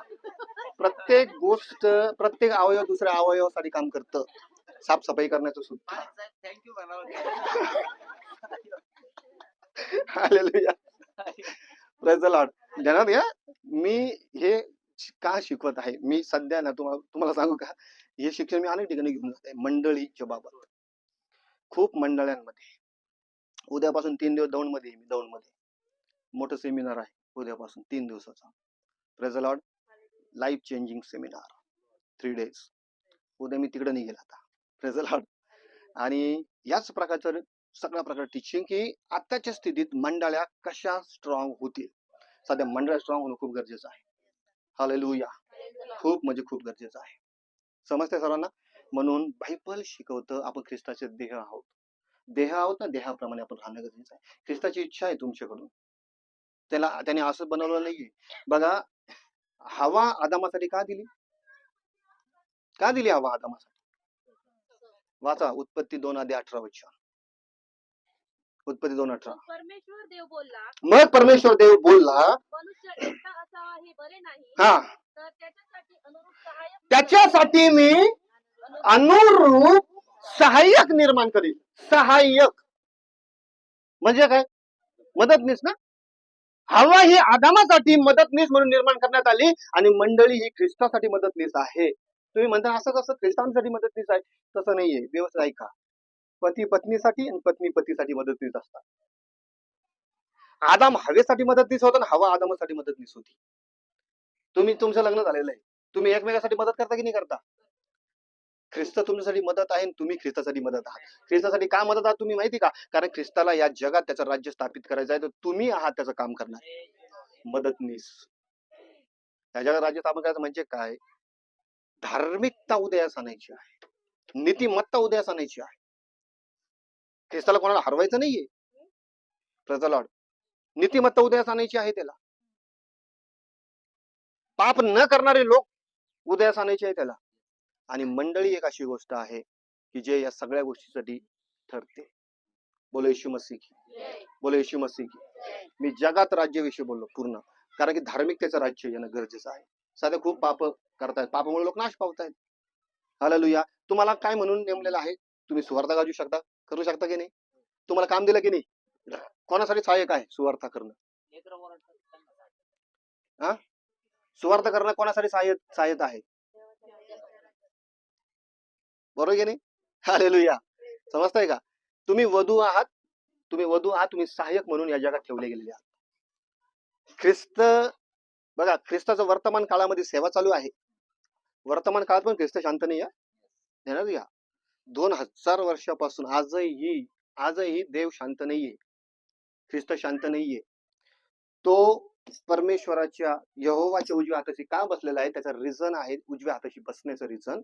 प्रत्येक गोष्ट, प्रत्येक अवयव दुसऱ्या अवयवासाठी काम करतं, साफसफाई करण्याचं सुद्धा. हालेलुया. Praise the Lord. ध्यानात या, मी हे का शिकवत आहे, मी सध्या ना तुम्हाला सांगू का, हे शिक्षण मी अनेक ठिकाणी घेऊन जात आहे मंडळीच्या बाबत. खूप मंडळांमध्ये उद्यापासून 3 दिवस दौंडमध्ये मोठं सेमिनार आहे, उद्यापासून 3 दिवसाचा. Praise the Lord. Life changing seminar 3 days. उद्या मी तिकडे निघेल आता. Praise the Lord. आणि याच प्रकारचं सगळ्या प्रकार टीचिंग की आताच्या स्थितीत मंडळ्या कशा स्ट्रॉंग होतील. सध्या मंडळ स्ट्रॉंग होणं खूप गरजेचं आहे. हालेलुया. खूप म्हणजे खूप गरजेचं आहे. समजते सर्वांना. म्हणून बायबल शिकवतं आपण ख्रिस्ताचे देह आहोत. देह आहोत ना, देहाप्रमाणे आपण राहणं गरजेचं आहे. ख्रिस्ताची इच्छा आहे तुमच्याकडून, त्याने असं बनवलं नाहीये. बघा, हवा आदामासाठी का दिली हवा आदामासाठी. वाचा उत्पत्ती 2:18. उत्पत्ती 2:18. परमेश्वर देव बोलला, मग परमेश्वर देव बोलला, मनुष्य एकटा असावा हे बरे नाही, हा, तर त्याच्यासाठी मी अनुरूप सहाय्यक निर्माण करील. सहाय्यक म्हणजे काय, मदतनीस ना. हवा ही आदामासाठी मदतनीस म्हणून निर्माण करण्यात आली आणि मंडळी ही ख्रिस्तासाठी मदतनीस आहे. तुम्ही म्हणता असं कसं ख्रिस्तांसाठी मदतनीस आहे? तसं नाहीये. व्यवस्थित ऐका. पती पत्नीसाठी आणि पत्नी पतीसाठी मदतनीस असतात. आदाम हवेसाठी मदतनीस होता आणि हवा आदामासाठी मदतनीस होती. तुम्ही तुमचं लग्न झालेलं आहे, तुम्ही एकमेकासाठी मदत करता की नाही करता? ख्रिस्त तुमच्यासाठी मदत आहे आणि तुम्ही ख्रिस्तासाठी मदत आहात. ख्रिस्तासाठी का मदत आहात तुम्ही माहिती का? कारण ख्रिस्ताला या जगात त्याचं राज्य स्थापित करायचं आहे, तर तुम्ही आहात त्याचं काम करणार मदतनीस. त्या जगात राज्य स्थापन करायचं म्हणजे काय? धार्मिकता उदयास आणायची आहे, नीतिमत्ता उदयास आणायची आहे. ख्रिस्ताला कोणाला हरवायचं नाहीये. Praise the Lord. नीतिमत्ता उदयास आणायची आहे त्याला. पाप न करणारे लोक उदयास आणायचे आहे त्याला. आणि मंडळी एक अशी गोष्ट आहे की जे या सगळ्या गोष्टीसाठी ठरते. बोलो येशू मसीह की, बोलो येशू मसीह की. मी जगात राज्याविषयी बोललो पूर्ण, कारण की धार्मिकतेचं राज्य येणं गरजेचं आहे. सध्या खूप पाप करतायत, पापामुळे लोक नाश पावतायत. हालेलुया. तुम्हाला काय म्हणून नेमलेलं आहे? तुम्ही सुवार्ता गाजू शकता, करू शकता की नाही? तुम्हाला काम दिलं की नाही? कोणासाठी सहाय्यक आहे सुवार्ता करणं? हा, सुवार्ता करणं कोणासाठी सहाय्यक आहे? बरोबर की नाही? हालेलुया. समजताय का? तुम्ही वधू आहात, तुम्ही सहाय्यक म्हणून या जगात ठेवले गेलेले आहात. ख्रिस्त बघा, ख्रिस्ताचं वर्तमान काळामध्ये सेवा चालू आहे. वर्तमान काळात पण ख्रिस्त शांत नाही आहे. ध्यानात घ्या. 2000 वर्षापासून आजही देव शांत नाहीये, ख्रिस्त शांत नाहीये. तो परमेश्वराच्या यहोवाच्या उजव्या हाताशी का बसलेला आहे? त्याचा रिझन आहे, उजव्या हाताशी बसण्याचं रिझन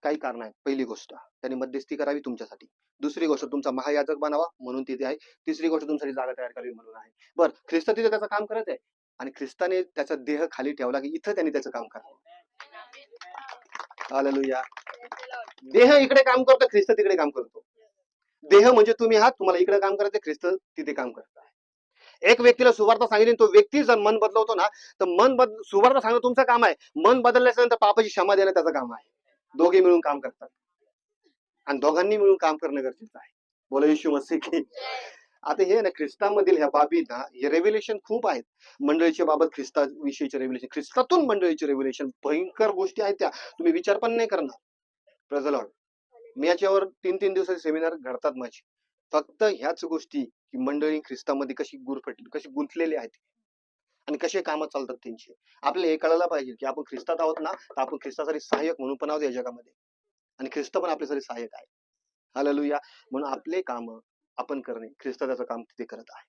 काही कारण आहे. पहिली गोष्ट, त्यांनी मध्यस्थी करावी तुमच्यासाठी. दुसरी गोष्ट, तुमचा महायाजक बनावा म्हणून तिथे आहे. तिसरी गोष्ट, तुमच्यासाठी जागा तयार करावी म्हणून आहे. बर, ख्रिस्त तिथे त्याचं काम करत आहे आणि ख्रिस्ताने त्याचा देह खाली ठेवला की इथं त्यांनी त्याचं काम करावं. हालेलुया. देह इकडे काम करतो, ख्रिस्त तिकडे काम करतो. देह म्हणजे तुम्ही आहात, तुम्हाला इकडे काम करायचं, ख्रिस्त तिथे काम करत आहे. एक व्यक्तीला सुवार्ता सांगितली, तो व्यक्ती जर मन बदलवतो ना, तर सुवार्ता सांगणं तुमचं काम आहे. मन बदलल्याच्या नंतर पापाची क्षमा देणं त्याचं काम आहे. दोघे मिळून काम करतात आणि दोघांनी मिळून काम करणं गरजेचं आहे. बोला येशू मसीह की. आता हे ना, ख्रिस्तामधील ह्या बाबी ना, हे रेव्हेलेशन खूप आहेत. मंडळीच्या बाबत ख्रिस्ताविषयीचे रेव्हेलेशन, ख्रिस्तातून मंडळीचे रेव्हेलेशन, भयंकर गोष्टी आहेत त्या, तुम्ही विचार पण नाही करणार. Praise the Lord. मी याच्यावर 3 दिवसाचे सेमिनार घडतात माझे, फक्त ह्याच गोष्टी की मंडळी ख्रिस्तामध्ये कशी कशी गुंतलेली आहेत आणि कसे कामं चालतात त्यांची. आपल्याला हे कळायला पाहिजे की आपण ख्रिस्तात आहोत ना, तर आपण ख्रिस्तासाठी सहाय्यक म्हणून पण आहोत या जगामध्ये, आणि ख्रिस्त पण आपल्यासाठी सहाय्यक आहे. हालेलुया. म्हणून आपले काम आपण करणे, ख्रिस्त त्याचं काम तिथे करत आहे.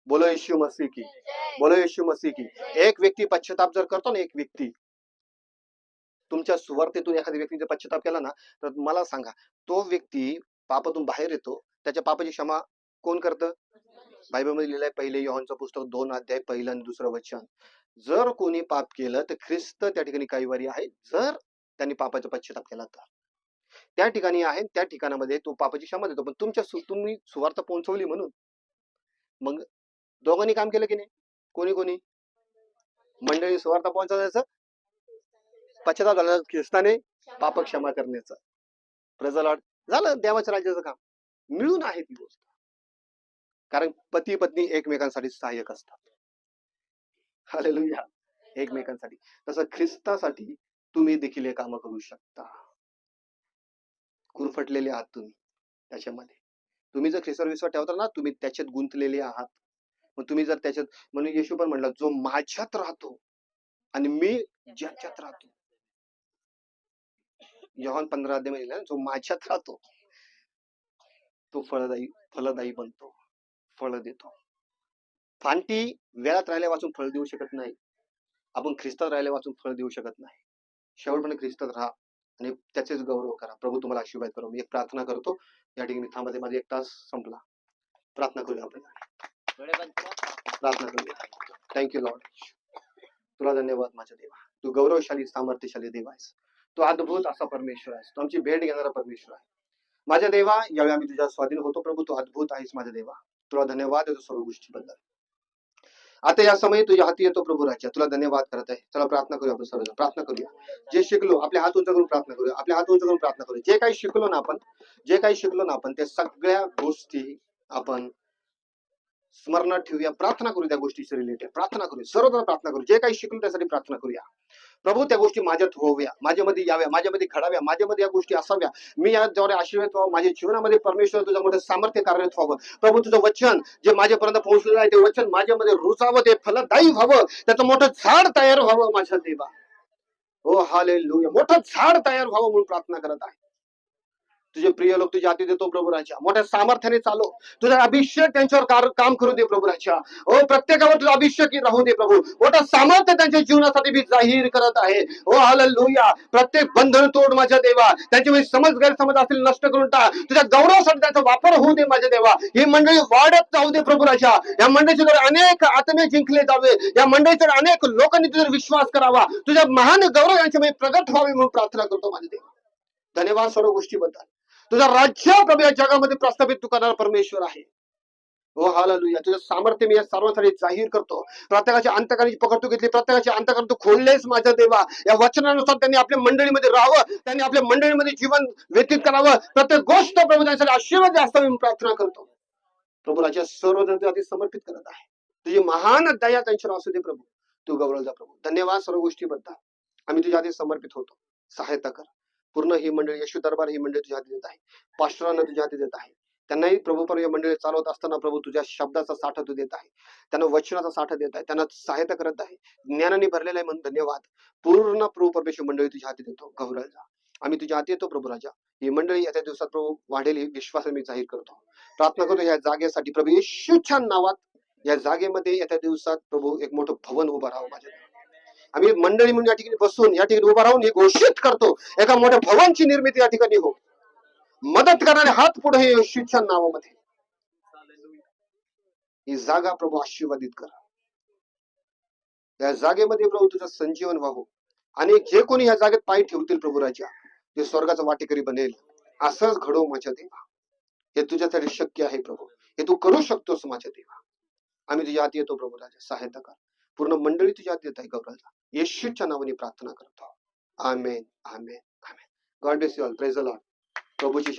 बोलो येशू मसीह की, बोलो येशू मसीह की. एक व्यक्ती पश्चाताप जर करतो ना, एक व्यक्ती तुमच्या सुवार्तेतून एखाद्या व्यक्तीने पश्चाताप केला ना, तर मला सांगा, तो व्यक्ती पापातून बाहेर येतो, त्याच्या पापाची क्षमा कोण करतं? बायबलमध्ये लिहिलंय, पहिले योहानचं पुस्तक 2 अध्याय 1 आणि 2 वचन. जर कोणी पाप केलं तर ख्रिस्त त्या ठिकाणी कैवारी आहे, जर त्यांनी पापाचा पश्चाताप केला तर. त्या ठिकाणी आहे, त्या ठिकाणामध्ये तो पापाची क्षमा देतो. पण तुम्ही सुवार्ता पोहोचवली म्हणून मग दोघांनी काम केलं की नाही? कोणी मंडळी सुवार्ता पोहोचवण्याचं, पश्चाताप झाला, ख्रिस्ताने पाप क्षमा करण्याचं. Praise the Lord. झालं देवाच्या राज्याचं काम. मिळून आहे ती गोष्ट, कारण पती पत्नी एकमेकांसाठी सहाय्यक असतात. हालेलुया. एकमेकांसाठी. तसं ख्रिस्तासाठी तुम्ही देखील हे काम करू शकता. गुरफटलेले आहात तुम्ही त्याच्यामध्ये. तुम्ही जर ख्रिस्तावर विश्वास ठेवता ना, तुम्ही त्याच्यात गुंतलेले आहात. मग तुम्ही जर त्याच्यात, म्हणून येशू पण म्हणला, जो माझ्यात राहतो आणि मी ज्याच्यात राहतो. योहान 15 अध्याय, जो माझ्यात राहतो तो फलदायी बनतो, फळ देतो. फांटी वेळात राहिल्या वाचून फळ देऊ शकत नाही. आपण ख्रिस्तात राहिल्या वाचून फळ देऊ शकत नाही. शेवटपर्यंत ख्रिस्तात राहा आणि त्याचेच गौरव करा. प्रभू तुम्हाला आशीर्वाद करो. मी एक प्रार्थना करतो. या ठिकाणी थांबते, माझा 1 तास संपला. प्रार्थना करूया आपण. प्रार्थना करूया. Thank you Lord. तुला धन्यवाद माझ्या देवा. तू गौरवशाली, सामर्थ्यशाली देव आहेस. तू अद्भुत असा परमेश्वर आहेस. तू आमची भेट घेणारा परमेश्वर आहे माझ्या देवा. यावेळी आम्ही तुझ्या स्वाधीन होतो प्रभू. तू अद्भुत आहेस माझ्या देवा. तुला धन्यवाद देतो सर्व गोष्टीबद्दल. आता या समयी तुझ्या हाती येतो प्रभू राजा. तुला धन्यवाद करत आहे. चला प्रार्थना करूया आपण सर्वजण. प्रार्थना करूया. जे शिकलो आपले हात उंच करून प्रार्थना करूया. आपले हात उंच करून प्रार्थना करूया. जे काही शिकलो ना आपण त्या सगळ्या गोष्टी आपण स्मरणात ठेवूया, प्रार्थना करू त्या गोष्टीशी रिलेटेड, प्रार्थना करू, सर्वजण प्रार्थना करू, जे काही शिकलो त्यासाठी प्रार्थना करूया. प्रभू त्या गोष्टी माझ्यात होव्या, माझ्यामध्ये याव्या, माझ्यामध्ये घडाव्या, माझ्यामध्ये या गोष्टी असाव्या. मी याद्वारे आशीर्वाद व्हावं, माझ्या जीवनामध्ये परमेश्वर तुझं मोठं सामर्थ्य कार्यरत व्हावं. प्रभू तुझं वचन जे माझ्यापर्यंत पोहोचलेलं आहे ते वचन माझ्यामध्ये रुचावं, ते फलदायी व्हावं, त्याचं मोठं झाड तयार व्हावं माझ्या देवा. हो हालेलुया, मोठं झाड तयार व्हावं म्हणून प्रार्थना करत आहे. तुझे प्रिय लोक तुझ्या हाती देतो प्रभू राजा, मोठ्या सामर्थ्याने चालव, तुझा अभिषेक त्यांच्यावर काम करू दे प्रभू राजा. हो प्रत्येकावर तुझा अभिषेक राहू दे प्रभू, मोठं सामर्थ्य त्यांच्या जीवनासाठी मी जाहीर करत आहे. हो हालेलुया, प्रत्येक बंधन तोड माझ्या देवा, त्यांच्यामध्ये समज गैरसमज असतील नष्ट करून टाक, तुझ्या गौरवासाठी त्यांचा वापर होऊ दे माझ्या देवा. ही मंडळी वाढत जाऊ दे प्रभू राजा, या मंडळीचे अनेक आत्मे जिंकले जावे, या मंडळीचे अनेक लोकांनी तुझ्यावर विश्वास करावा, तुझ्या महान गौरव यांच्यामध्ये प्रगट व्हावे म्हणून प्रार्थना करतो माझ्या देवा. धन्यवाद सर्व गोष्टीबद्दल. तुझा राज्य प्रभू या जगामध्ये प्रस्थापित तू करणारा परमेश्वर आहे. हो हालेलुया, तुझं सामर्थ्य मी या सर्वांसाठी जाहीर करतो. प्रत्येकाच्या अंतकरणाची पकड तू घेतली, प्रत्येकाच्या अंतकरण तू खोललेस माझ्या देवा. या वचनानुसार त्यांनी आपल्या मंडळीमध्ये राहावं, त्यांनी आपल्या मंडळीमध्ये जीवन व्यतीत करावं, प्रत्येक गोष्ट प्रभू त्यांच्यासाठी आशीर्वाद असावी मी प्रार्थना करतो. प्रभू राजा सर्वजण तुझ्या समर्पित करत आहे. तुझी महान दया त्यांच्यावर असू दे प्रभू, तू गौरव जा प्रभू. धन्यवाद सर्व गोष्टीबद्दल. आम्ही तुझ्या आधी समर्पित होतो, सहायता कर. पूर्ण ही मंडळी येशू दरबार ही मंडळी तुझ्या हाती देत आहे, पास्टरांना तुझ्या हाती देत आहे. त्यांनाही प्रभू पर मंडळी चालवत असताना प्रभू तुझ्या शब्दाचा साठा तू देत आहे, त्यांना वचनाचा साठा देत आहे, त्यांना सहायता करत आहे, ज्ञानाने भरलेला आहे म्हणून धन्यवाद. पूर्ण प्रभू परमेश्वर मंडळी तुझ्या हाती देतो, गौरव जा. आम्ही तुझ्या हाती येतो प्रभू राजा. ही मंडळी येत्या दिवसात प्रभू वाढेल ही विश्वास मी जाहीर करतो. प्रार्थना करतो या जागेसाठी प्रभू येशूच्या नावात. या जागेमध्ये येत्या दिवसात प्रभू एक मोठं भवन उभं राहावं माझ्या. आम्ही मंडळी म्हणून या ठिकाणी बसून या ठिकाणी उभा राहून हे घोषित करतो, एका मोठ्या भवनची निर्मिती या ठिकाणी हो. मदत करणारे हात पुढे येशूच्या नावामध्ये. ही जागा प्रभू आशीर्वादित कर. या जागेमध्ये प्रभू तुझं संजीवन व्हावं, आणि जे कोणी या जागेत पाय ठेवतील प्रभू राजा ते स्वर्गाचा वाटेकरी बनेल. असंच घडव माझ्या देवा. हे तुझ्यासाठी शक्य आहे प्रभू, हे तू करू शकतोस माझ्या देवा. आम्ही तुझ्या हाती येतो प्रभू राजा, सहायता कर. पूर्ण मंडळी तुझ्या हाती येत आहे गौरवजा. येशूच्या नावाने प्रार्थना करतो. Amen, amen, amen. God bless you all. Praise the lord. प्रभूची